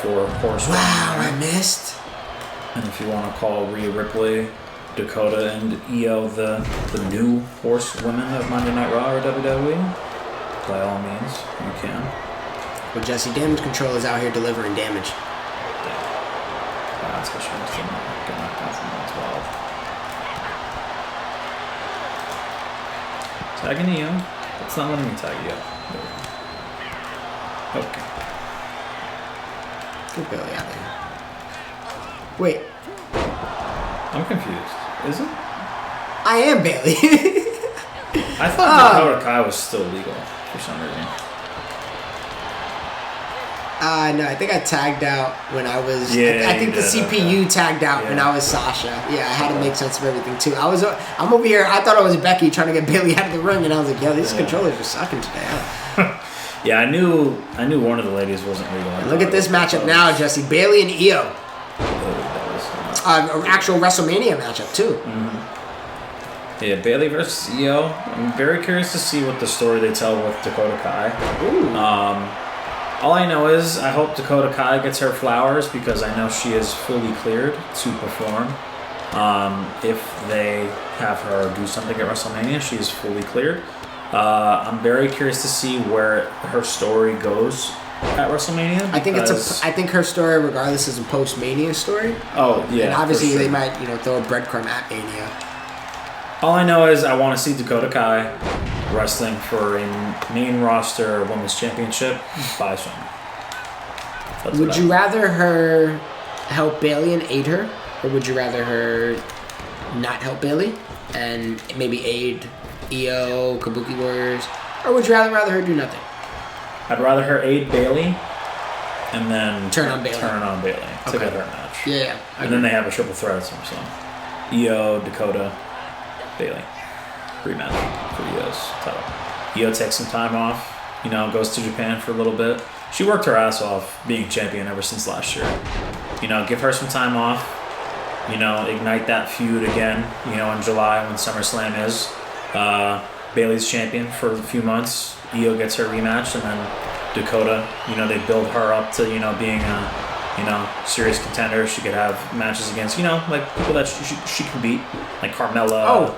4 horsemen. Wow, I missed. And if you want to call Rhea Ripley, Dakota, and Io the new horsewomen of Monday Night Raw or WWE, by all means, you can. Well, Jesse, Damage Control is out here delivering damage. That's what she wants to get knocked out from 12. Tagging Io. It's not letting me tag Io. There we go. Okay. Get Bayley out of here. Wait, I'm confused. Is it? I am Bayley. I thought Dakota Kai was still legal for some reason. No, I think I tagged out when I was. Yeah, I think the you did, CPU okay. tagged out when Yeah. I was Sasha. Yeah, I had to make sense of everything too. I'm over here. I thought I was Becky trying to get Bayley out of the ring, and I was like, "Yo, these controllers are sucking today." Yeah, I knew one of the ladies wasn't legal. And look at this matchup now, Jesse. Bayley and Io. An actual WrestleMania matchup too. Yeah, Bayley versus Io. I'm very curious to see what the story they tell with Dakota Kai. Ooh. All I know is I hope Dakota Kai gets her flowers because I know she is fully cleared to perform. If they have her do something at WrestleMania, she is fully cleared. I'm very curious to see where her story goes at WrestleMania. I think her story, regardless, is a post-Mania story. Oh yeah, And obviously for sure. they might, throw a breadcrumb at Mania. All I know is I want to see Dakota Kai wrestling for a main roster women's championship by summer. Would you rather her help Bayley and aid her, or would you rather her not help Bayley and maybe aid Io, Kabuki Warriors, or would you rather her do nothing? I'd rather her aid Bayley and then Turn on Bayley. to get her match. Yeah. And then they have a triple threat at SummerSlam. Io, Dakota, Bayley. Rematch for Io's title. Io takes some time off, goes to Japan for a little bit. She worked her ass off being champion ever since last year. Give her some time off. Ignite that feud again, in July when SummerSlam is. Bayley's champion for a few months. Io gets her rematch, and then Dakota. You know, they build her up to, you know, being a, you know, serious contender. She could have matches against, you know, like people that she could beat, like Carmella.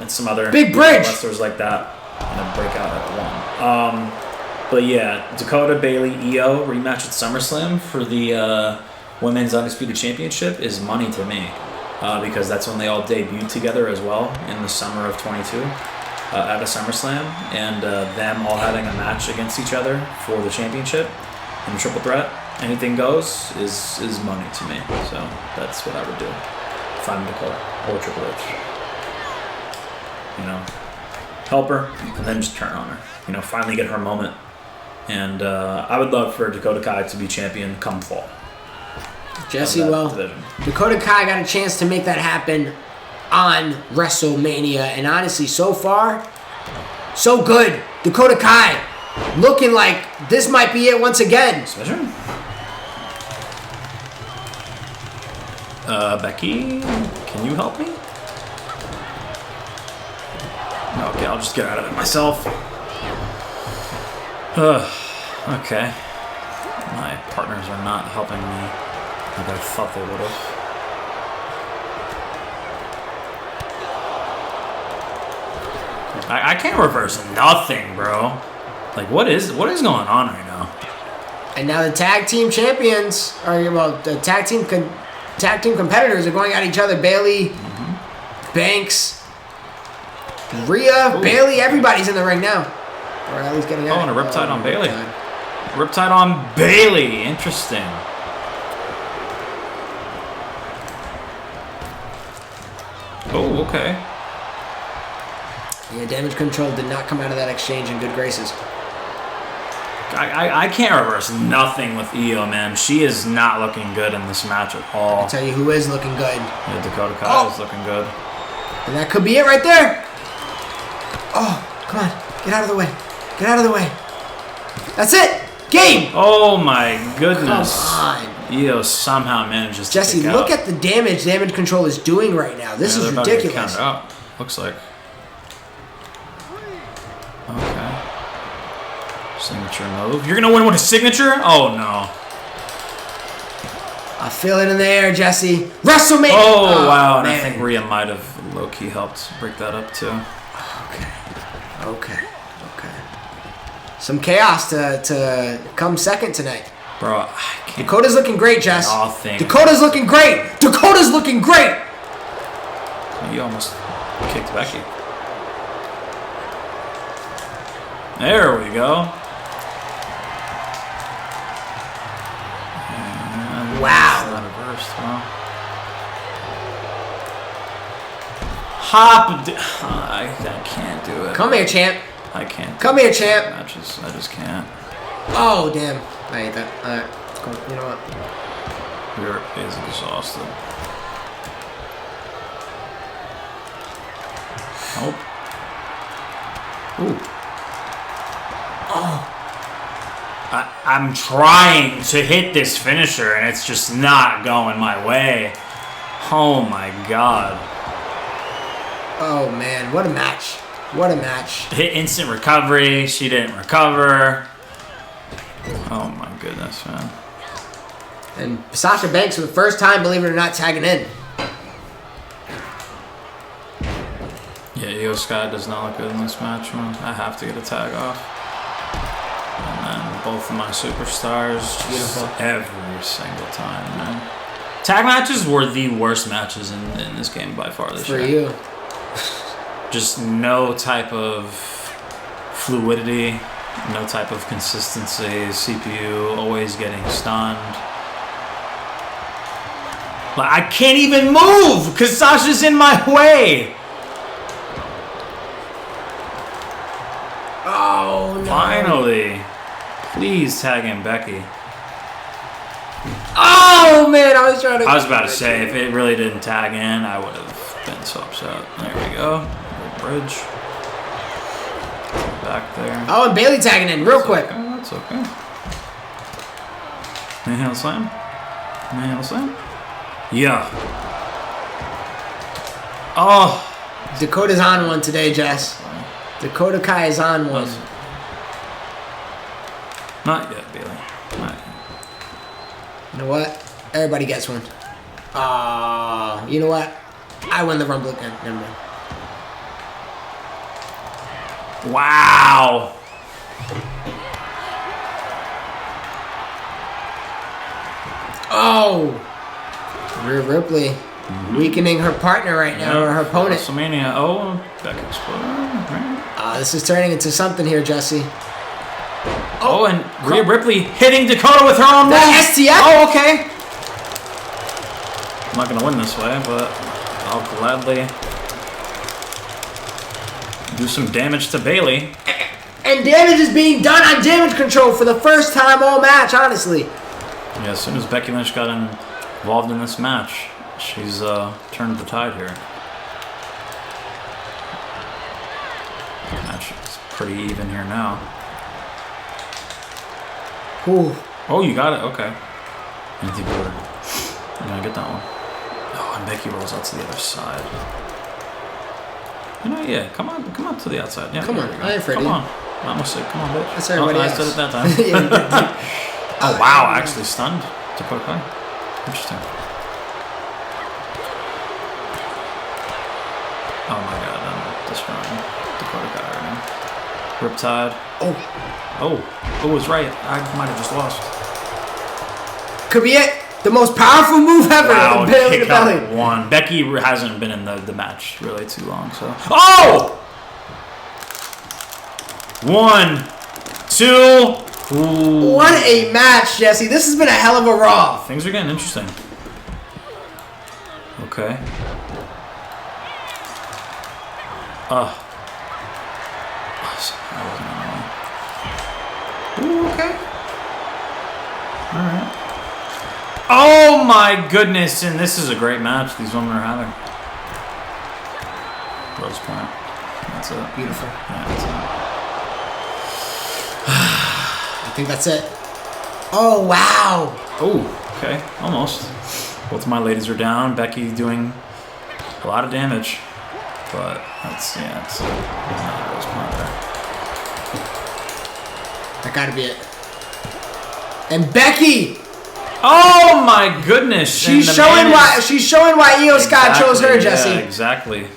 And some other big bridge wrestlers like that. And then break out at one. But yeah, Dakota, Bailey, Io rematch at SummerSlam for the Women's Undisputed Championship is money to me. Because that's when they all debuted together as well in the summer of 22 at a SummerSlam. And them all having a match against each other for the championship in a triple threat. Anything goes is money to me. So that's what I would do if I'm Dakota or Triple H. You know, help her and then just turn on her. You know, finally get her moment. And I would love for Dakota Kai to be champion come fall. Jesse, well, Dakota Kai got a chance to make that happen on WrestleMania. And honestly, so far, so good. Dakota Kai looking like this might be it once again. Becky, can you help me? Okay, I'll just get out of it myself. Okay. My partners are not helping me like I thought they would have. I can't reverse nothing, bro. Like, what is going on right now? And now the tag team champions the tag team competitors are going at each other. Bailey, Banks, Rhea, Bailey, everybody's in the ring now. Or at least getting out. And a riptide on Bailey. Riptide on Bailey. Interesting. Oh, okay. Yeah, Damage Control did not come out of that exchange in good graces. I can't reverse nothing with Io, man. She is not looking good in this match at all. I'll tell you who is looking good. Yeah, Dakota Kai is looking good. And that could be it right there. Oh, come on. Get out of the way. Get out of the way. That's it. Game. Oh, my goodness. Come on. Io somehow manages to Jesse, look at the damage Damage Control is doing right now. This is ridiculous. Up, looks like. Okay. Signature move. You're going to win with a signature? Oh, no. I feel it in the air, Jesse. WrestleMania. Oh, wow. And I think Rhea might have low-key helped break that up, too. Okay. Some chaos to come second tonight. Bro, I can't. Dakota's looking great, Jess. Nothing. Dakota's looking great. Dakota's looking great. You almost kicked Becky. There we go. And wow. Not reversed, huh? Hop. I can't do it. Come here, champ. I can't. Come here, champ. Matches. I just can't. Oh, damn. I hate that. Alright. Cool. You know what? You're exhausted. Nope. Ooh. Oh. I'm trying to hit this finisher and it's just not going my way. Oh my god. Oh man, what a match. What a match. Hit instant recovery. She didn't recover. Oh my goodness, man. And Sasha Banks for the first time, believe it or not, tagging in. Yeah, Io Sky does not look good in this match, man. I have to get a tag off. And then both of my superstars. Beautiful. Every single time, man. Tag matches were the worst matches in this game by far this year. For you. Just no type of fluidity, no type of consistency. CPU always getting stunned. Like, I can't even move because Sasha's in my way. Oh no. Finally. Please tag in Becky. Oh man, I was trying to. I was about to say, if it really didn't tag in, I would have been so upset. There we go. Bridge. Back there. Oh, and Bailey tagging in real quick. Okay, that's okay. Manhandle slam. Manhandle slam. Yeah. Oh. Dakota's on one today, Jess. Dakota Kai is on one. Not yet, Bailey. Not yet. You know what? Everybody gets one. You know what? I won the Rumble again. Never mind. Wow. Oh! Rhea Ripley weakening her partner right now, or her opponent. WrestleMania. Oh, back explode. Right. This is turning into something here, Jesse. Oh, and Rhea Ripley hitting Dakota with her own move. The STF? Oh, okay. I'm not going to win this way, but I'll gladly do some damage to Bailey. And damage is being done on damage control for the first time all match, honestly. Yeah, as soon as Becky Lynch got involved in this match, she's turned the tide here. The match is pretty even here now. Ooh. Oh, you got it. Okay. I think you're gonna get that one. Oh, and Becky rolls out to the other side. You know, yeah. Come on to the outside. Yeah. Come on, I ain't Freddie. Come on. I almost said, come on, bitch. That's everybody else. I said it that time. Yeah, oh wow! Actually stunned Dakota Kai. Interesting. Oh my god! I'm destroying Dakota Kai right now. Riptide. Oh, it was right. I might have just lost. Could be it. The most powerful move ever. Wow, The belly to kick out belly. one. Becky hasn't been in the match really too long, so. Oh! 1, 2. Ooh. What a match, Jesse. This has been a hell of a Raw. Things are getting interesting. Okay. I wasn't on the line. Ooh, okay. Alright. Oh my goodness, and this is a great match these women are having. Rose point. That's it. Beautiful. Yeah, that's it. I think that's it. Oh, wow. Oh, okay. Almost. Both of my ladies are down. Becky doing a lot of damage. But that's, yeah, it's not a Rose point there. That gotta be it. And Becky! Oh my goodness! She's showing why Io Scott chose her, Jesse. Yeah, exactly.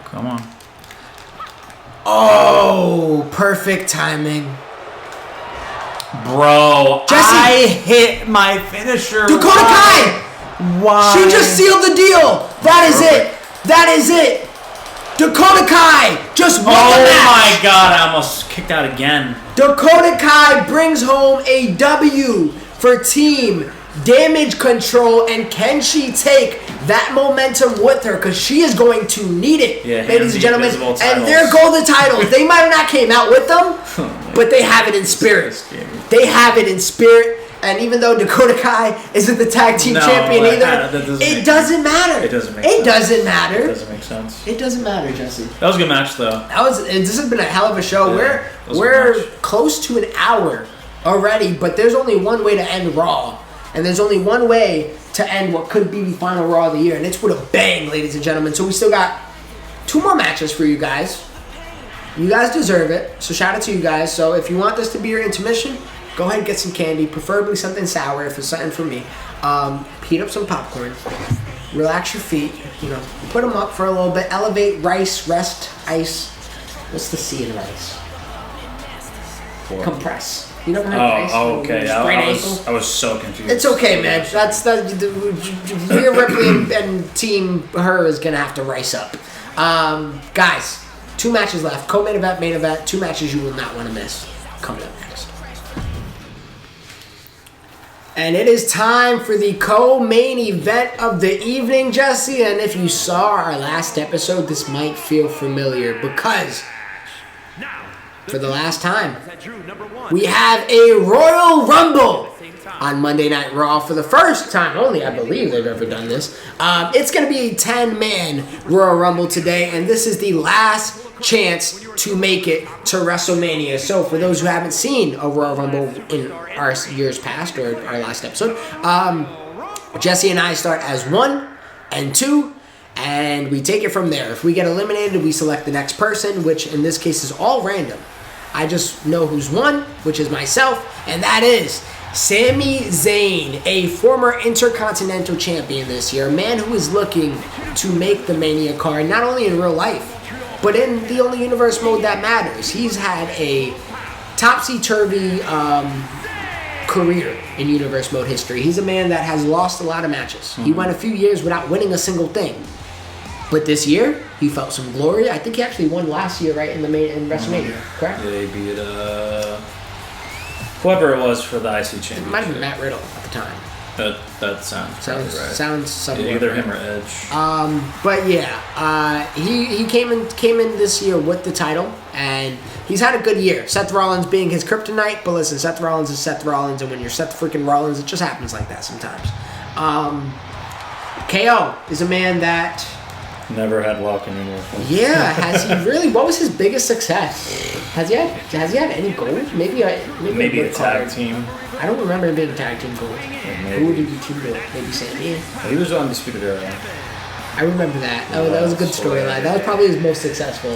Come on. Oh, perfect timing. Bro, Jesse! I hit my finisher. Dakota Kai! Why? She just sealed the deal. That is Perfect. it. That is it. Dakota Kai just won the Oh match. my god, I almost kicked out again. Dakota Kai brings home a W for Team Damage Control, and can she take that momentum with her? Because she is going to need it, Yeah, ladies and gentlemen. invisible And titles. their golden titles, they might have not came out with them, but they have it in spirit. They have it in spirit. And even though Dakota Kai isn't the tag team champion either, it doesn't matter. It doesn't make It sense. doesn't matter. It doesn't make sense. It doesn't matter, Jesse. That was a good match, though. This has been a hell of a show. Yeah, that was a We're good match. close to an hour already, but there's only one way to end Raw. And there's only one way to end what could be the final Raw of the year, and it's with a bang, ladies and gentlemen. So we still got 2 more matches for you guys. You guys deserve it, so shout out to you guys. So if you want this to be your intermission, go ahead and get some candy, preferably something sour if it's something for me. Heat up some popcorn. Relax your feet. Put them up for a little bit. Elevate, rice, rest, ice. What's the C in rice? Compress. You never heard of rice? Oh, okay. Sprained I ankle? was so confused. It's okay, man. That's Rhea Ripley and Team Her is gonna have to rice up. Guys, 2 matches left. Co-main event, main event. 2 matches you will not want to miss. Coming up next. And it is time for the co-main event of the evening, Jesse. And if you saw our last episode, this might feel familiar because for the last time, we have a Royal Rumble on Monday Night Raw for the first time only, I believe they've ever done this. It's going to be a 10-man Royal Rumble today, and this is the last chance to make it to WrestleMania. So for those who haven't seen a Royal Rumble in our years past or our last episode, Jesse and I start as 1 and 2, and we take it from there. If we get eliminated, we select the next person, which in this case is all random. I just know who's won, which is myself, and that is Sami Zayn, a former Intercontinental Champion this year, a man who is looking to make the Mania card, not only in real life, but in the only universe mode that matters. He's had a topsy-turvy career in universe mode history. He's a man that has lost a lot of matches. He went a few years without winning a single thing. But this year, he felt some glory. I think he actually won last year, right, in Wrestlemania, correct? Yeah, he beat whoever it was for the IC championship. It might have been Matt Riddle at the time. That sounds probably right. Sounds somewhat either right. him or Edge. But yeah, he came in this year with the title, and he's had a good year. Seth Rollins being his kryptonite, but listen, Seth Rollins is Seth Rollins, and when you're Seth freaking Rollins, it just happens like that sometimes. KO is a man that never had luck in uniform. Yeah, has he really? What was his biggest success? Has he had any gold? Maybe a tag team. I don't remember him being a tag team gold. Who did he team with? Maybe Sami. He was on Undisputed Era. I remember that. That was a good storyline. That was probably his most successful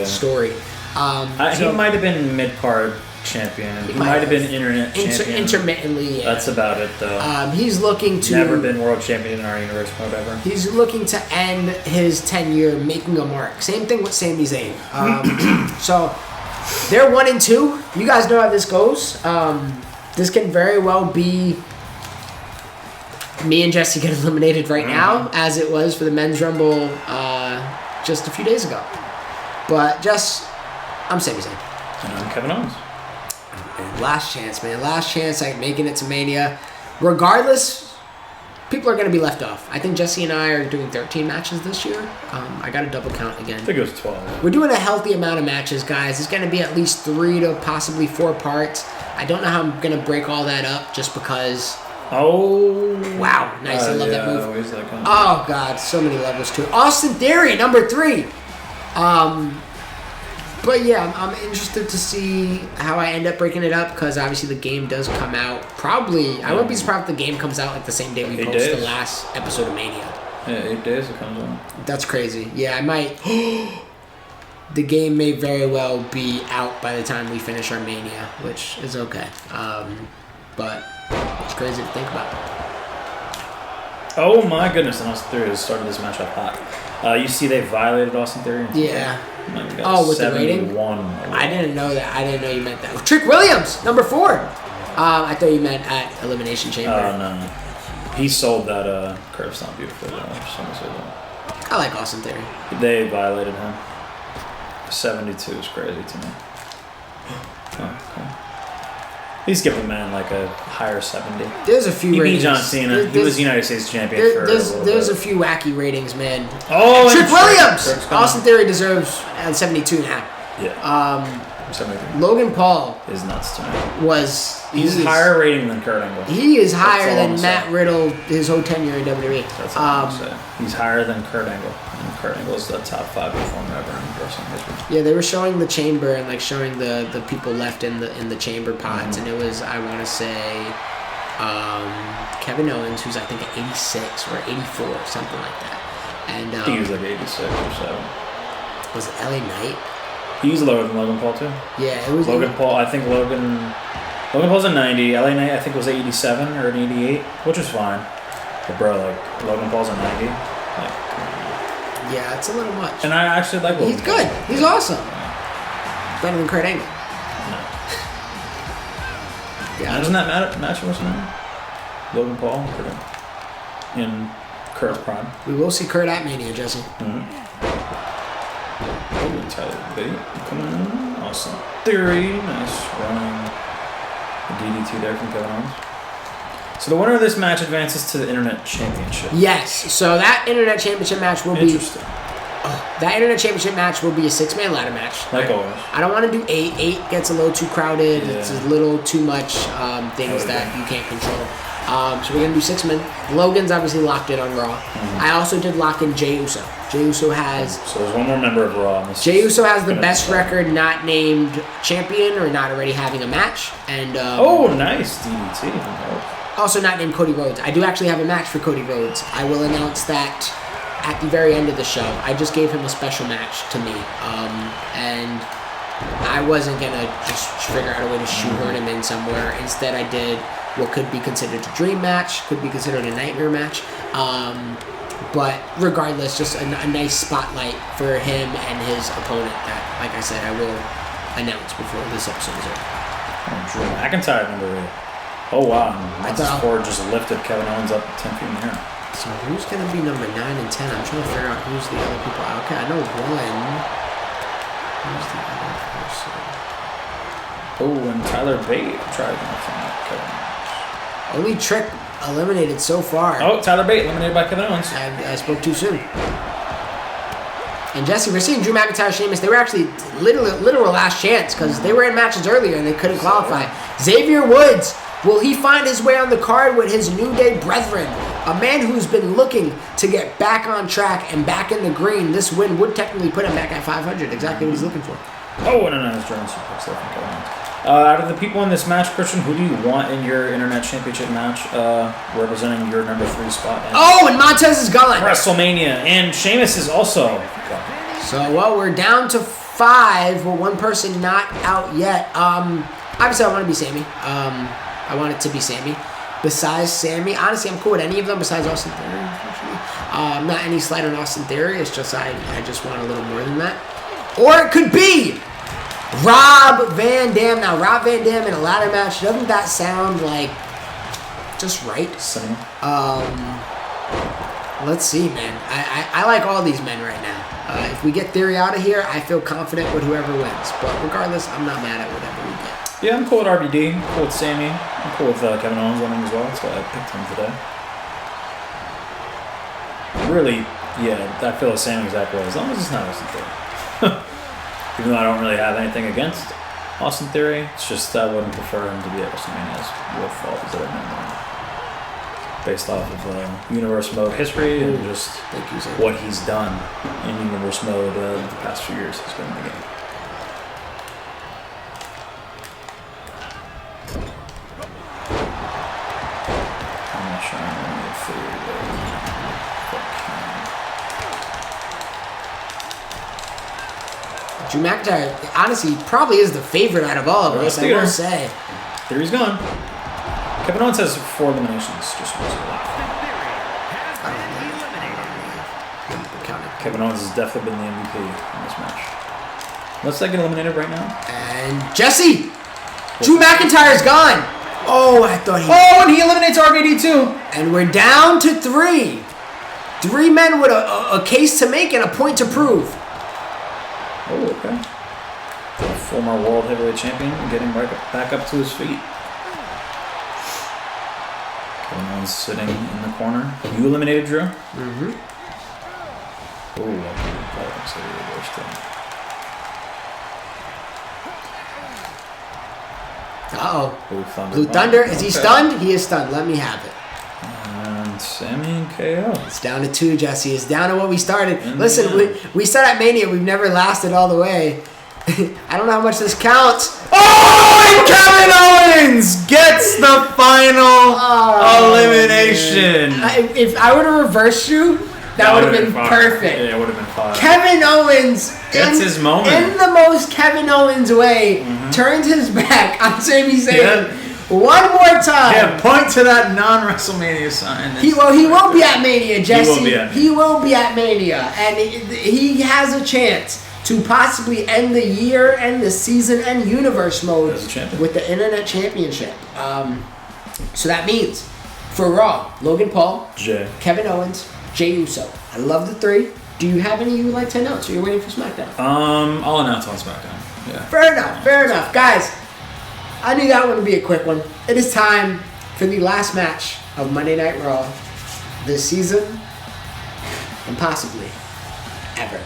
story. He might have been mid-card champion. He might have been internet champion. Intermittently, yeah. That's about it, though. He's looking to... Never been world champion in our universe mode ever. He's looking to end his tenure making a mark. Same thing with Sami Zayn. So, they're 1-2. You guys know how this goes. This can very well be me and Jesse get eliminated right now, as it was for the Men's Rumble just a few days ago. But I'm Sami Zayn. And I'm Kevin Owens. And last chance, man. Last chance at making it to Mania. Regardless, people are going to be left off. I think Jesse and I are doing 13 matches this year. I got to double count again. I think it was 12. We're doing a healthy amount of matches, guys. It's going to be at least 3 to possibly 4 parts. I don't know how I'm going to break all that up just because... Oh. Wow. Nice. I love that move. Always that kind of Oh, God. So many levels to it. Austin Theory, number 3. But yeah, I'm interested to see how I end up breaking it up because obviously the game does come out probably. I wouldn't be surprised if the game comes out like the same day we post the last episode of Mania. Yeah, 8 days it comes out. That's crazy. Yeah, I might. The game may very well be out by the time we finish our Mania, which is okay. But it's crazy to think about. Oh my goodness, and Austin Theory has started this match off hot. You see they violated Austin Theory? Yeah. With the rating? I didn't know that. I didn't know you meant that. Trick Williams, number 4. I thought you meant at Elimination Chamber. Oh, no. He sold that curve stomp beautifully, though. I like Austin Theory. They violated him. 72 is crazy to me. Oh, okay. He's giving the man like a higher 70. There's a few He ratings. beat John Cena. He was United States champion for a little There's bit. a few wacky ratings, man. Oh, Trick Williams! Austin Theory deserves 72 now. Yeah. 73. Logan Paul is nuts to me. He's higher rating than Kurt Angle. He is higher than Matt Riddle his whole tenure in WWE. That's all I'm saying. He's higher than Kurt Angle. And Kurt Angle is the top 5 performer ever in wrestling history. Yeah, they were showing the chamber and like showing the people left in the chamber pods, and it was, I want to say, Kevin Owens, who's I think at 86 or 84, something like that. And I think he was like 86 or so. Was it LA Knight? He's lower than Logan Paul too. Yeah, it was Logan Paul. I think Logan Paul's a 90. LA Knight I think was 87 or an 88, which is fine. But bro, like Logan Paul's a 90. Yeah, it's a little much. And I actually like Logan. He's good. He's awesome. Better than Kurt Angle. No. Yeah. Doesn't that match what's name? Logan Paul in Kurt's prime. We will see Kurt at Mania, Jesse. Coming in. Awesome. Theory. Nice running. A DDT there from Kevin Owens. So the winner of this match advances to the Internet Championship. Yes. So that Internet Championship match will be... Interesting. That Internet Championship match will be a 6-man ladder match. Like always. I don't want to do 8. 8 gets a little too crowded. Yeah. It's a little too much things that you can't control. So we're going to do 6 men. Logan's obviously locked in on Raw. I also did lock in Jey Uso. Jey Uso has... So there's one more member of Raw. Jey Uso has the best record not named champion or not already having a match. And nice DDT. Also not named Cody Rhodes. I do actually have a match for Cody Rhodes. I will announce that at the very end of the show. I just gave him a special match to me. And I wasn't gonna just figure out a way to shoehorn him in somewhere. Instead, I did what could be considered a dream match, could be considered a nightmare match. But regardless, just a nice spotlight for him and his opponent that, like I said, I will announce before this episode is over. Drew McIntyre number 8. Oh wow, Montez Ford just lifted Kevin Owens up 10 feet in the air. So who's gonna be number 9 and 10? I'm trying to figure out who's the other people. Okay, I know one. Who's the other person? Oh, and Tyler Bate tried nothing at Kevin Owens. Only Trick eliminated so far. Oh, Tyler Bate eliminated by Kevin Owens. I spoke too soon. And Jesse, we're seeing Drew McIntyre, Sheamus. They were actually literal last chance because they were in matches earlier and they couldn't qualify. Xavier Woods, will he find his way on the card with his New Day brethren? A man who's been looking to get back on track and back in the green. This win would technically put him back at 500. Exactly what he's looking for. Oh, and a nice German suplex there from Kevin Owens. Out of the people in this match, Christian, who do you want in your Internet Championship match representing your number 3 spot? And Montez is gone. WrestleMania. And Sheamus is also gone. So, well, we're down to 5 with one person not out yet. Obviously, I want to be Sammy. I want it to be Sammy. Besides Sammy, honestly, I'm cool with any of them besides Austin Theory, unfortunately. Not any slight on Austin Theory. It's just I just want a little more than that. Or it could be Rob Van Dam. Now, Rob Van Dam in a ladder match, doesn't that sound like just right? Same. Let's see, man. I like all these men right now. If we get Theory out of here, I feel confident with whoever wins. But regardless, I'm not mad at whatever we get. Yeah, I'm cool with RVD. I'm cool with Sammy. I'm cool with Kevin Owens winning as well. That's why I picked him today. Really, yeah, I feel the same exact way. As long as it's not Austin Theory. Even though I don't really have anything against Austin Theory, it's just I wouldn't prefer him to be at WrestleMania with all these other men. Based off of Universe Mode history and just what he's done in Universe Mode the past few years he's been in the game. I'm not sure I'm going to get through Drew McIntyre, honestly, probably is the favorite out of all of us, I will say. Theory's gone. Kevin Owens has 4 eliminations, just once Kevin Owens has definitely been the MVP in this match. Let's get eliminated right now. And Jesse! Drew McIntyre's gone! Oh, I thought he... Oh, and he eliminates RVD too! And we're down to 3. 3 men with a case to make and a point to prove. Oh, okay. The former World Heavyweight Champion getting back up to his feet. Kevin Owens sitting in the corner. You eliminated Drew? Mm-hmm. Oh, that looks like a reversed thing. Uh-oh. Blue Thunder. Is he stunned? He is stunned. Let me have it. And Sammy and KO. It's down to 2, Jesse. It's down to what we started. Listen, we said at Mania we've never lasted all the way. I don't know how much this counts. Oh, and Kevin Owens gets the final elimination. If I were to reverse you, that would have been perfect. Yeah, it would have been fun. Kevin Owens gets his moment. In the most Kevin Owens way, turns his back on Sami Zayn one more time. Yeah, point to that non-WrestleMania sign. He will be at Mania, Jesse. He will be at Mania. And he has a chance to possibly end the year, end the season, and Universe Mode with the Internet Championship. So that means, for Raw, Logan Paul, Kevin Owens, Jey Uso. I love the 3. Do you have any you would like to announce, or you're waiting for SmackDown? I'll announce on SmackDown. Yeah. Fair enough. Guys, I knew that one would be a quick one. It is time for the last match of Monday Night Raw this season, and possibly ever.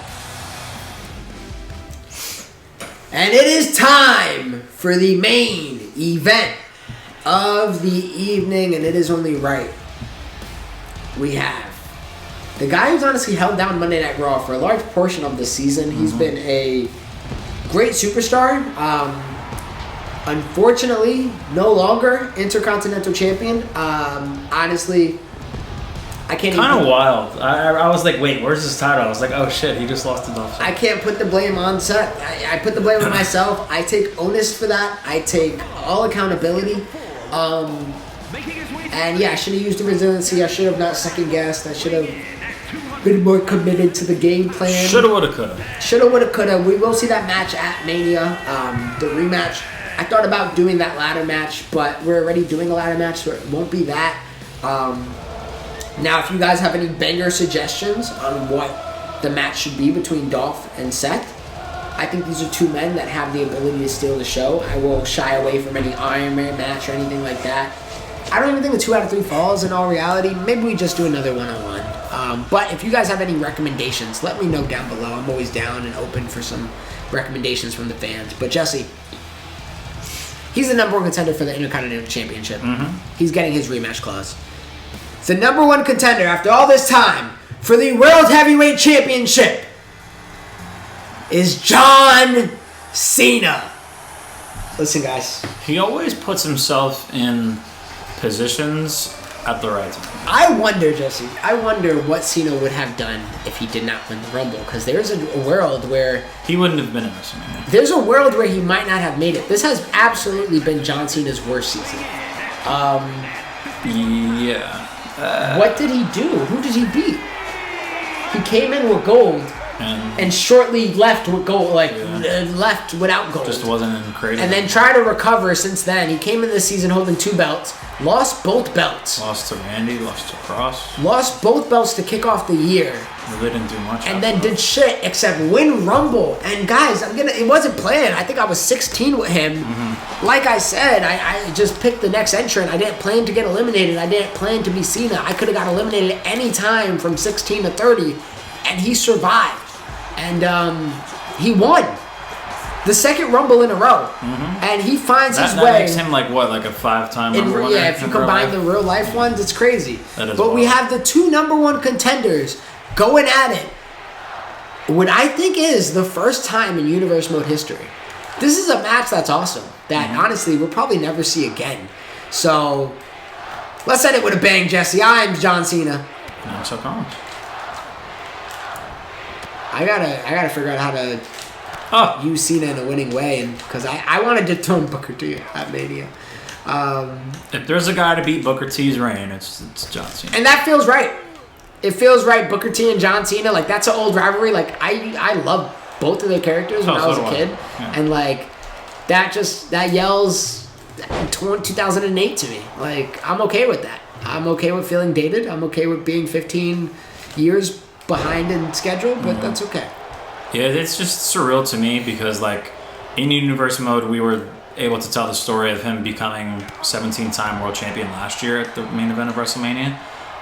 And it is time for the main event of the evening, and it is only right. We have the guy who's honestly held down Monday Night Raw for a large portion of this season. He's been a great superstar. Unfortunately, no longer Intercontinental Champion. Honestly, I can't Kind of even... wild. I was like, wait, where's his title? I was like, oh shit, he just lost to Dolph. I can't put the blame on Seth. I put the blame on myself. I take onus for that. I take all accountability. And yeah, I should have used the resiliency. I should have not second guessed. I should have been more committed to the game plan. Shoulda, woulda, coulda. Shoulda, woulda, coulda. We will see that match at Mania. The rematch. I thought about doing that ladder match, but we're already doing a ladder match, so it won't be that. Now, if you guys have any banger suggestions on what the match should be between Dolph and Seth, I think these are two men that have the ability to steal the show. I will shy away from any Iron Man match or anything like that. I don't even think the 2 out of 3 falls in all reality. Maybe we just do another one-on-one. But if you guys have any recommendations, let me know down below. I'm always down and open for some recommendations from the fans. But Jesse, he's the number 1 contender for the Intercontinental Championship. He's getting his rematch clause. The number 1 contender after all this time for the World Heavyweight Championship is John Cena. Listen, guys. He always puts himself in positions at the right time. I wonder, Jesse, what Cena would have done if he did not win the Rumble. Because there's a world where... He wouldn't have been in WrestleMania. There's a world where he might not have made it. This has absolutely been John Cena's worst season. Yeah. What did he do? Who did he beat? He came in with gold and shortly left with gold, left without gold. Just wasn't in creative. And then tried to recover since then. He came in this season holding 2 belts, lost both belts. Lost to Randy, lost to Cross. Lost both belts to kick off the year. Really didn't do much. And then did shit except win Rumble. And guys, it wasn't planned. I think I was 16 with him. Like I said, I just picked the next entrant. I didn't plan to get eliminated. I didn't plan to be Cena. I could have got eliminated at any time from 16 to 30. And he survived. And he won the second Rumble in a row. And he finds his way. That makes him like a 5-time Rumble winner. Yeah, if you combine the real life ones, it's crazy. That is but wild. We have the 2 number 1 contenders going at it. What I think is the first time in Universe Mode history. This is a match that's awesome. That honestly we'll probably never see again. So let's end it with a bang, Jesse. I'm John Cena. I'm so calm. I gotta figure out how to use Cena in a winning way, and because I wanted to dethrone Booker T at Mania. If there's a guy to beat Booker T's reign, it's John Cena. And that feels right. It feels right. Booker T and John Cena, that's an old rivalry. I love both of their characters when I was a kid, and that yells 2008 to me. I'm okay with that. I'm okay with feeling dated. I'm okay with being 15 years behind in schedule, but that's okay. Yeah, it's just surreal to me because in Universe Mode we were able to tell the story of him becoming 17-time world champion last year at the main event of WrestleMania.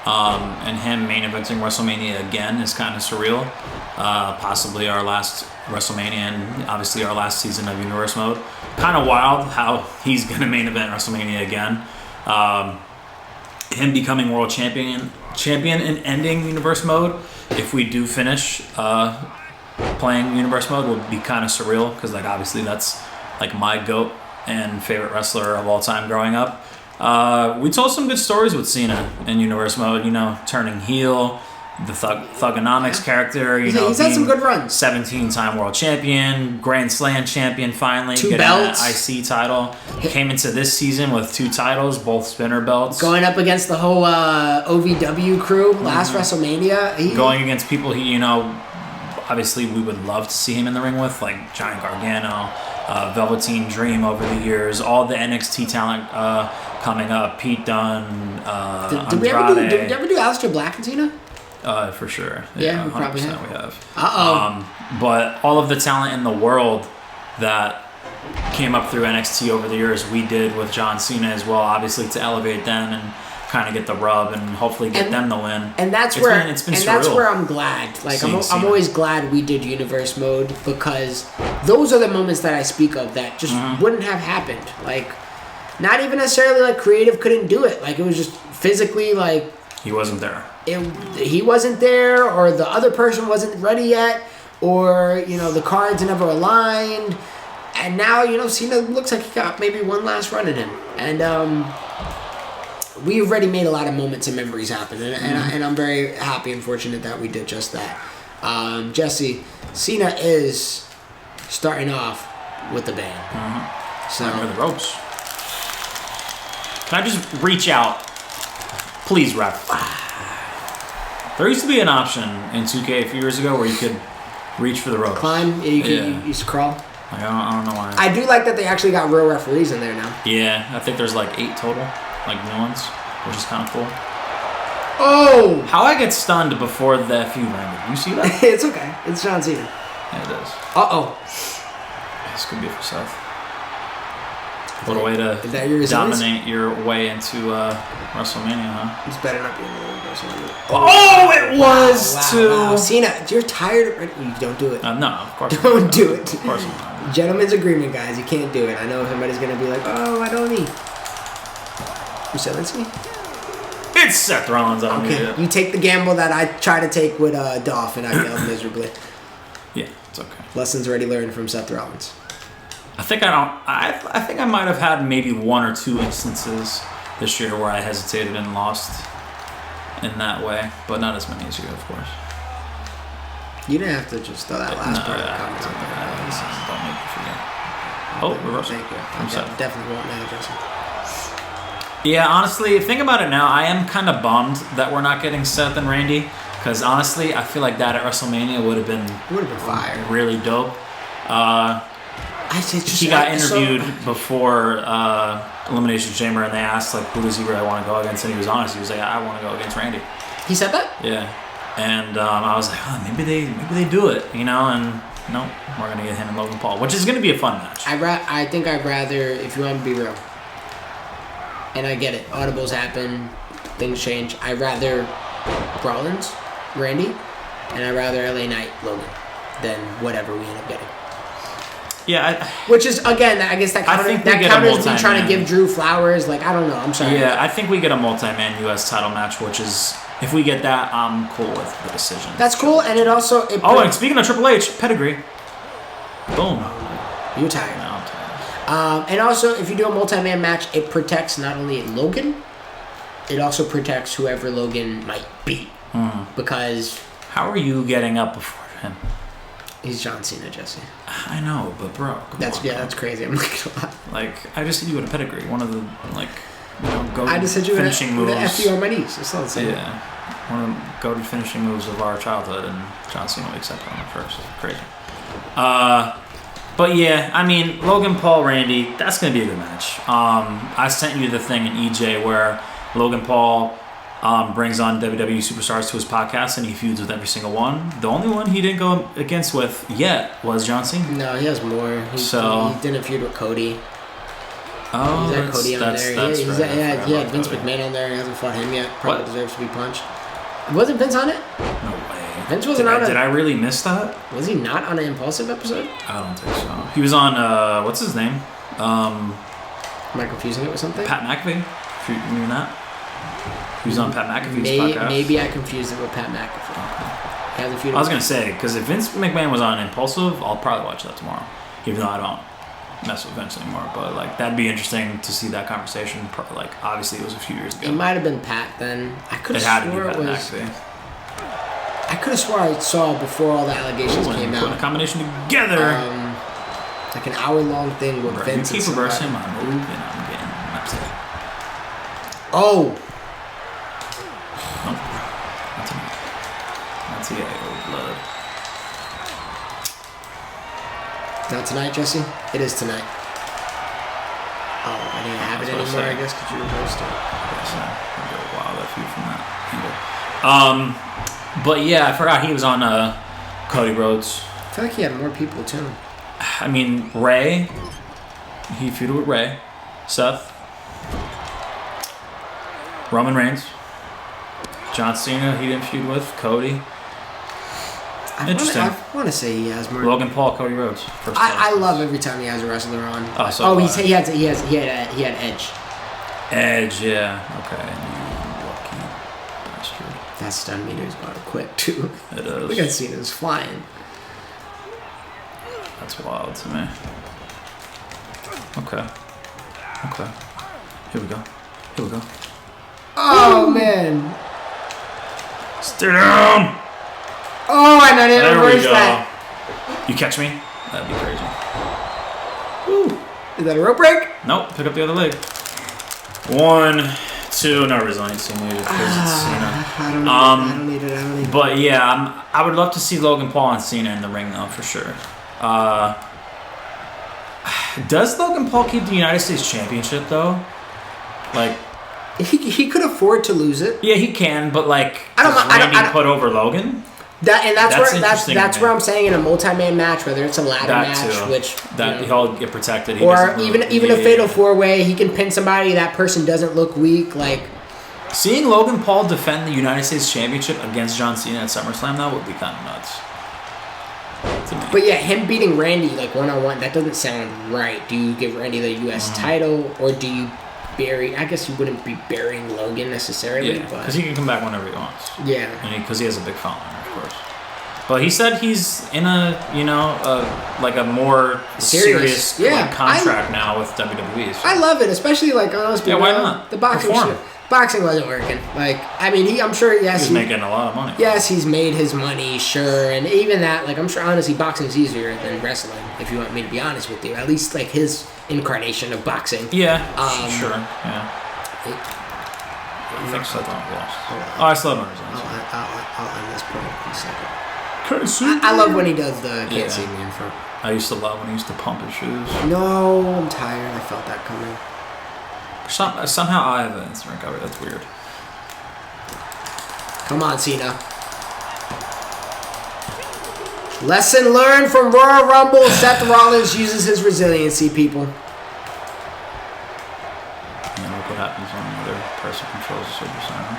And him main eventing WrestleMania again is kind of surreal. Possibly our last WrestleMania and obviously our last season of Universe Mode. Kind of wild how he's going to main event WrestleMania again. Him becoming world champion and ending Universe Mode, if we do finish playing Universe Mode, will be kind of surreal because obviously that's my GOAT and favorite wrestler of all time growing up. We told some good stories with Cena in Universe Mode, turning heel, the Thugonomics character, he's had some good runs. 17-time world champion, Grand Slam champion finally, 2 getting belts. that IC title. Came into this season with 2 titles, both spinner belts. Going up against the whole OVW crew last WrestleMania. Going against people he, obviously we would love to see him in the ring with, like Johnny Gargano, Velveteen Dream over the years, all the NXT talent coming up, Pete Dunne, did we ever do Aleister Black and Cena? For sure. Yeah, we probably have. We have. But all of the talent in the world that came up through NXT over the years, we did with John Cena as well, obviously to elevate them and kind of get the rub and hopefully get them the win. And that's it's where been surreal. That's where I'm glad. I'm always glad we did Universe Mode because those are the moments that I speak of that just wouldn't have happened. Not even necessarily creative couldn't do it. It was just physically he wasn't there. He wasn't there, or the other person wasn't ready yet, or the cards never aligned, and now Cena looks like he got maybe one last run in him, and we already made a lot of moments and memories happen, and I'm very happy and fortunate that we did just that. Jesse, Cena is starting off with the bang. So Under the ropes. Can I just reach out? Please, ref. There used to be an option in 2K a few years ago where you could reach for the ropes. climb, you used to crawl. I don't know why. I do like that they actually got real referees in there now. Yeah, I think there's like 8 total, like new ones, which is kind of cool. Oh! How I get stunned before the FU landed. You see that? It's okay. It's John Cena. Yeah, it is. Uh-oh. This could be for Seth. What a way to Is that your resilience? dominate your way into WrestleMania, huh? This better not be in the WrestleMania. Oh, it was too. Wow. Cena, you're tired already. You don't do it. No, of course. Don't do it. Of course not. Gentlemen's agreement, guys. You can't do it. I know somebody's going to be like, oh, I don't need. Resiliency? It's Seth Rollins. I don't need Okay. it. You take the gamble that I try to take with Dolph, and I failed miserably. Yeah, it's okay. Lessons already learned from Seth Rollins. I think I might have had maybe 1 or 2 instances this year where I hesitated and lost in that way, but not as many as you, of course. You didn't have to just throw that last part of the comments out there. Don't make me forget. Oh, reversal. Thank you. I'm set. Definitely won't now, Jesse. Yeah, honestly, think about it now. I am kind of bummed that we're not getting Seth and Randy, because honestly, I feel like that at WrestleMania would have been fire. really dope. He got interviewed before Elimination Chamber, and they asked like, who does he really want to go against, and he was honest. He was like, I want to go against Randy. He said that? Yeah, and I was like, oh, maybe they do it, you know, and no, we're gonna get him and Logan Paul, which is gonna be a fun match. I think I'd rather, if you want to be real, and I get it, audibles happen, things change. I'd rather Rollins, Randy, and I'd rather LA Knight, Logan, than whatever we end up getting. Yeah, which is, again, I guess that counters me trying to give Drew flowers. Like, I don't know. I'm sorry. Yeah, I think we get a multi-man U.S. title match, which is, if we get that, I'm cool with the decision. That's cool, and it also... and speaking of Triple H, pedigree. Boom. You're tired. No, I'm tired. And also, if you do a multi-man match, it protects not only Logan, it also protects whoever Logan might beat. Because... How are you getting up before him? He's John Cena, Jesse. I know, but bro, that's crazy. I'm not gonna lie. Like, I just said you had a pedigree. One of the, like, go I just said you finishing moves. With an FU on my knees. It's not the same. Yeah. One of the go-to finishing moves of our childhood, and John Cena wakes up on it first. It's crazy. But yeah, I mean, Logan Paul, Randy, that's going to be a good match. I sent you the thing in EJ where Logan Paul brings on WWE superstars to his podcast, and he feuds with every single one. The only one he didn't go against with yet was John Cena. No, he has more. He didn't feud with Cody. Oh, he's had Cody on there. That's he had Vince Cody. McMahon on there. He hasn't fought him yet. Probably deserves to be punched. Wasn't Vince on it? No way. Vince wasn't on it. Did I really miss that? Was he not on an Impulsive episode? I don't think so. He was on, what's his name? Am I confusing it with something? Pat McAfee. If you mean that? He was on Pat McAfee's podcast. Maybe I confused it with Pat McAfee. Okay. I was going to say, because if Vince McMahon was on Impulsive, I'll probably watch that tomorrow. Even though I don't mess with Vince anymore. But, like, that'd be interesting to see that conversation. Like, obviously, it was a few years ago. It might have been Pat then. I could It have had to be swore Pat it was. McAfee. I could have swore I saw before all the allegations came Putting a out. combination together. Like an hour-long thing with Vince. You keep reversing my move, and I'm getting upset. Oh! Nope. That's it. Old blood. Not tonight, Jesse? It is tonight. Oh, I didn't have it anymore, I guess, because you reversed it. Yes, I'll go wild at you from that angle. But yeah, I forgot he was on Cody Rhodes. I feel like he had more people, too. I mean, Ray. He feuded with Ray. Seth. Roman Reigns. John Cena, he didn't feud with. Cody. Interesting. I want to say he has more. Logan Paul, Cody Rhodes. I love every time he has a wrestler on. He had Edge. Edge, yeah. Okay. You lucky bastard. That stun meter is going to quit too. It is. Look at Cena's flying. That's wild to me. Okay. Here we go. Oh, man. Stay down. Oh, and I didn't There we reverse go. that. You catch me? That'd be crazy. Is that a rope break? Nope. Pick up the other leg. 1, 2. No resiliency needed because it's Cena. I don't need it. I don't need it. But yeah, I would love to see Logan Paul and Cena in the ring though, for sure. Does Logan Paul keep the United States Championship though? Like, He could afford to lose it. yeah, he can, but like, I don't- does I don't- Randy put over Logan? That's where I'm saying in a multi-man match, whether it's a ladder That match, too. which That you know, he'll get protected. He or doesn't look- even a yeah. fatal 4-way, he can pin somebody. That person doesn't look weak. Like, Seeing Logan Paul defend the United States Championship against John Cena at SummerSlam though would be kind of nuts. To me. but yeah, him beating Randy like 1-on-1, that doesn't sound right. Do you give Randy the U.S. title, or do you bury? I guess you wouldn't be burying Logan necessarily, Yeah, but because he can come back whenever he wants. yeah. And because he has a big following, of course. But he said he's in a, like a more serious Yeah, like, contract now with WWE. So. I love it, especially like honestly. Yeah, why not? The boxing Perform. shit. Boxing wasn't working. Like, I mean, I'm sure. Yes, He's making a lot of money. Yes, he's made his money, sure, and even that, like, I'm sure honestly, boxing's easier than wrestling. If you want me to be honest with you, at least like his incarnation of boxing. Yeah, sure. It- Yeah. I think Seth lost. Oh, I still have my results. I'll end this point in a second. Can't see I love when he does the can't Yeah. see me in front. I used to love when he used to pump his shoes. No, I'm tired. I felt that coming. Somehow I have an instant recovery. That's weird. Come on, Cena. Lesson learned from Royal Rumble. Seth Rollins uses his resiliency, people. And look what happens when the other person controls the Super Saiyan.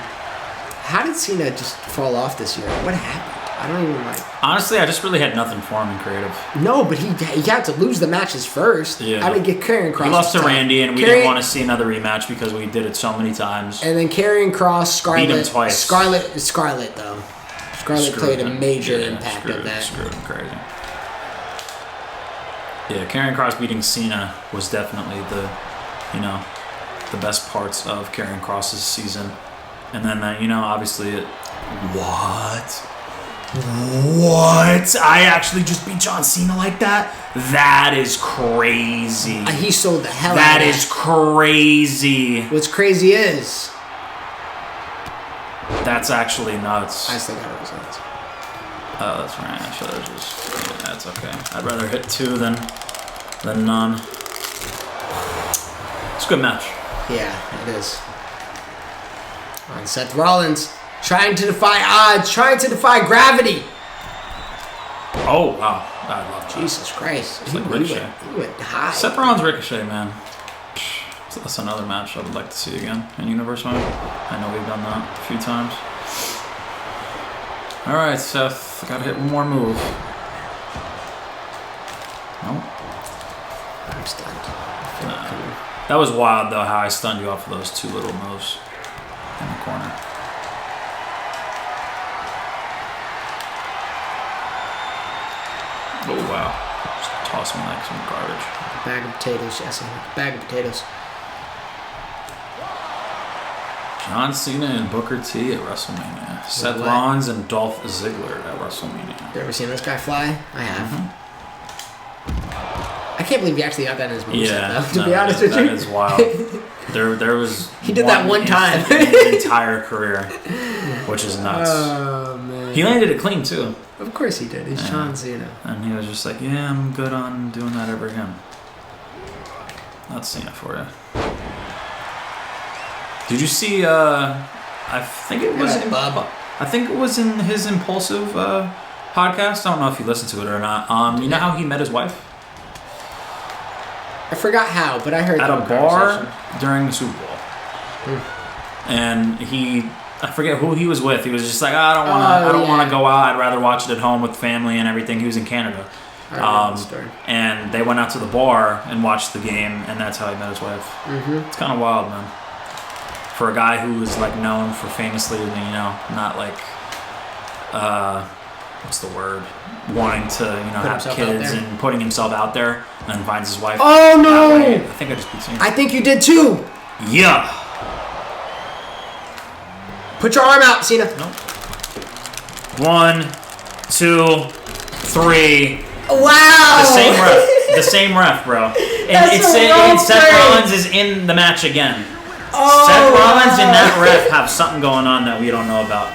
How did Cena just fall off this year? What happened? I don't even like. Honestly, I just really had nothing for him in creative. No, but he had to lose the matches first. Yeah. I mean, get Karrion Kross. He lost to was tough. Randy, and we didn't want to see another rematch because we did it so many times. And then Karrion Kross, Scarlett. Beat him twice. Scarlett though. Scarlett played a him. major Yeah, impact of that. Screwed him crazy. Yeah, Karrion Kross beating Cena was definitely the best parts of Karrion Kross's season. And then, obviously it... What? I actually just beat John Cena like that? That is crazy. He sold the hell out That of is crazy. What's crazy is... That's actually nuts. I still got results. Oh, that's right. I should have just... Yeah, that's okay. I'd rather hit 2 than none. It's a good match. Yeah, it is. On Seth Rollins, trying to defy odds, trying to defy gravity. Oh, wow. I love that. Jesus Christ. It's like Ricochet. He went high. Seth Rollins Ricochet, man. So that's another match I would like to see again in Universe Mode. I know we've done that a few times. Alright, Seth. Gotta hit one more move. Nope. I'm stunned. That was wild, though, how I stunned you off of those 2 little moves in the corner. Oh, wow. Just toss me like some garbage. Bag of potatoes, Jesse. Bag of potatoes. John Cena and Booker T at WrestleMania. Seth what? Rollins and Dolph Ziggler at WrestleMania. You ever seen this guy fly? I have. I can't believe he actually got that in his moveset, Yeah, though, to be honest with you. That is wild. There was He did that one time. instant in his entire career, which is nuts. Oh, man. He landed it clean too, Of course he did. He's John Cena. and he was just like, "Yeah, I'm good on doing that ever again." That's Cena for you. Did you see? I think it was. I think it was in his Impulsive podcast. I don't know if you listened to it or not. You know how he met his wife? I forgot how, but I heard At the a bar conversation. during the Super Bowl. And I forget who he was with. He was just like, I don't want to go out. I'd rather watch it at home with family and everything. He was in Canada. I remember the story. And they went out to the bar and watched the game, and that's how he met his wife. Mm-hmm. It's kind of wild, man. For a guy who was like known for famously, not like, what's the word? Wanting to, have himself kids out there. and putting himself out there, and then finds his wife. Oh, no! that way. I think I just beat Cena. I think you did too. Yeah. Put your arm out, Cena. Nope. 1, 2, 3. Wow. The same ref, bro. And That's and Seth Rollins is in the match again. Seth Rollins and that ref have something going on that we don't know about.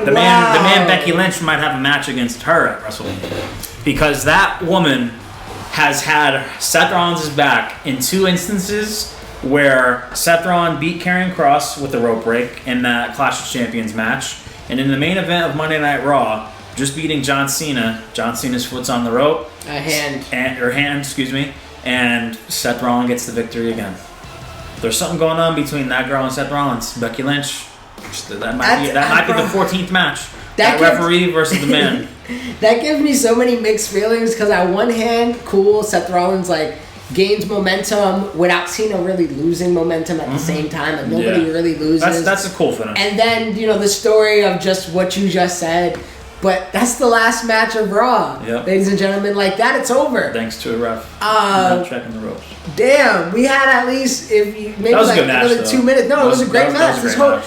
The man Becky Lynch might have a match against her at WrestleMania because that woman has had Seth Rollins' back in 2 instances where Seth Rollins beat Karrion Kross with the rope break in that Clash of Champions match, and in the main event of Monday Night Raw, just beating John Cena. John Cena's foot's on the rope. And Seth Rollins gets the victory again. There's something going on between that girl and Seth Rollins. Becky Lynch. That might be the 14th match. That referee versus the man. That gives me so many mixed feelings because on one hand, cool, Seth Rollins gains momentum without Cena really losing momentum at the same time. Like nobody really loses. That's a cool finish. And then the story of just what you just said. But that's the last match of Raw, ladies and gentlemen. Like that, it's over. Thanks to a ref. Not checking the ropes. Damn, we had at least another 2 minutes. No, it was a great match.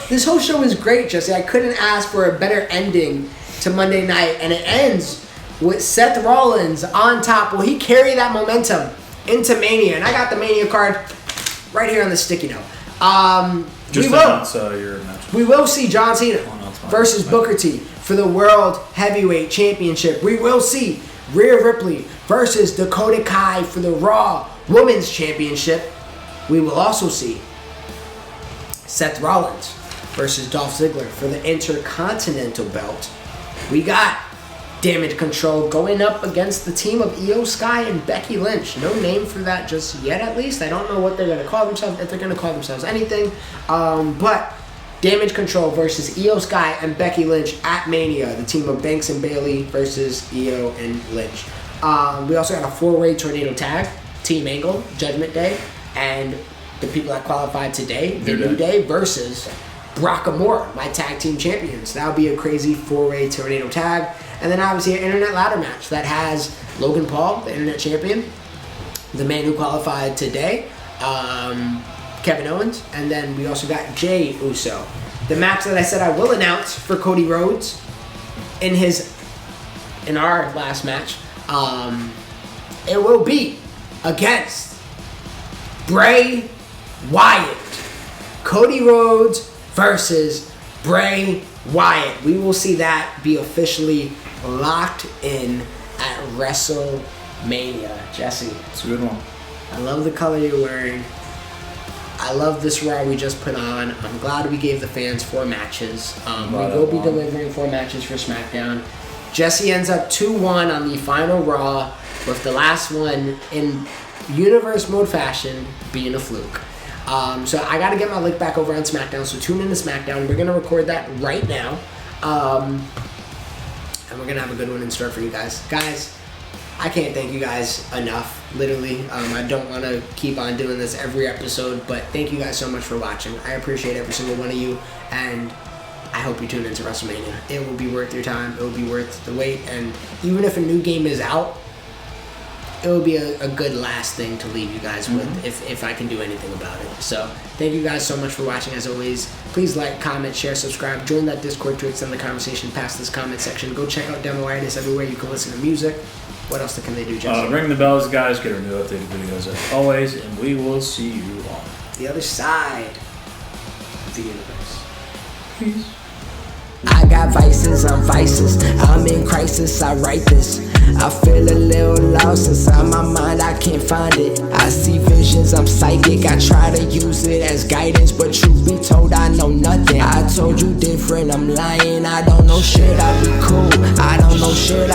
This whole show was great, Jesse. I couldn't ask for a better ending to Monday night, and it ends with Seth Rollins on top. Will he carry that momentum into Mania? And I got the Mania card right here on the sticky note. Just announce your match. We will see John Cena versus Booker T for the World Heavyweight Championship. We will see Rhea Ripley versus Dakota Kai for the Raw Women's Championship. We will also see Seth Rollins versus Dolph Ziggler for the Intercontinental Belt. We got Damage Control going up against the team of Io Sky and Becky Lynch. No name for that just yet, at least. I don't know what they're going to call themselves, if they're going to call themselves anything. But Damage Control versus Io Sky and Becky Lynch at Mania. The team of Banks and Bailey versus Io and Lynch. We also got a 4-way tornado tag. Team Angle, Judgment Day, and the people that qualified today, the New Day versus Brock and Moore, my tag team champions. That would be a crazy 4-way tornado tag. And then obviously an internet ladder match that has Logan Paul, the internet champion, the man who qualified today, Kevin Owens, and then we also got Jey Uso. The match that I said I will announce for Cody Rhodes in our last match, it will be against Bray Wyatt. Cody Rhodes versus Bray Wyatt. We will see that be officially locked in at WrestleMania. Jesse. It's a good one. I love the color you're wearing. I love this Raw we just put on. I'm glad we gave the fans 4 matches. We will be delivering 4 matches for SmackDown. Jesse ends up 2-1 on the final Raw, with the last one in universe mode fashion being a fluke. So I got to get my lick back over on SmackDown, so tune in to SmackDown. We're going to record that right now. And we're going to have a good one in store for you guys. Guys, I can't thank you guys enough, literally. I don't want to keep on doing this every episode, but thank you guys so much for watching. I appreciate every single one of you, and I hope you tune into WrestleMania. It will be worth your time. It will be worth the wait, and even if a new game is out, it will be a good last thing to leave you guys with if I can do anything about it. So thank you guys so much for watching. As always, please like, comment, share, subscribe, join that Discord to extend the conversation past this comment section. Go check out Demoitis everywhere you can listen to music. What else can they do, Jesse? Ring the bells, guys. Get our new updated videos as always, and we will see you on the other side of the universe. Peace. I got vices, I'm vices. I'm in crisis, I write this. I feel a little lost inside my mind, I can't find it. I see visions, I'm psychic. I try to use it as guidance, but truth be told, I know nothing. I told you different, I'm lying. I don't know shit, I be cool. I don't know shit,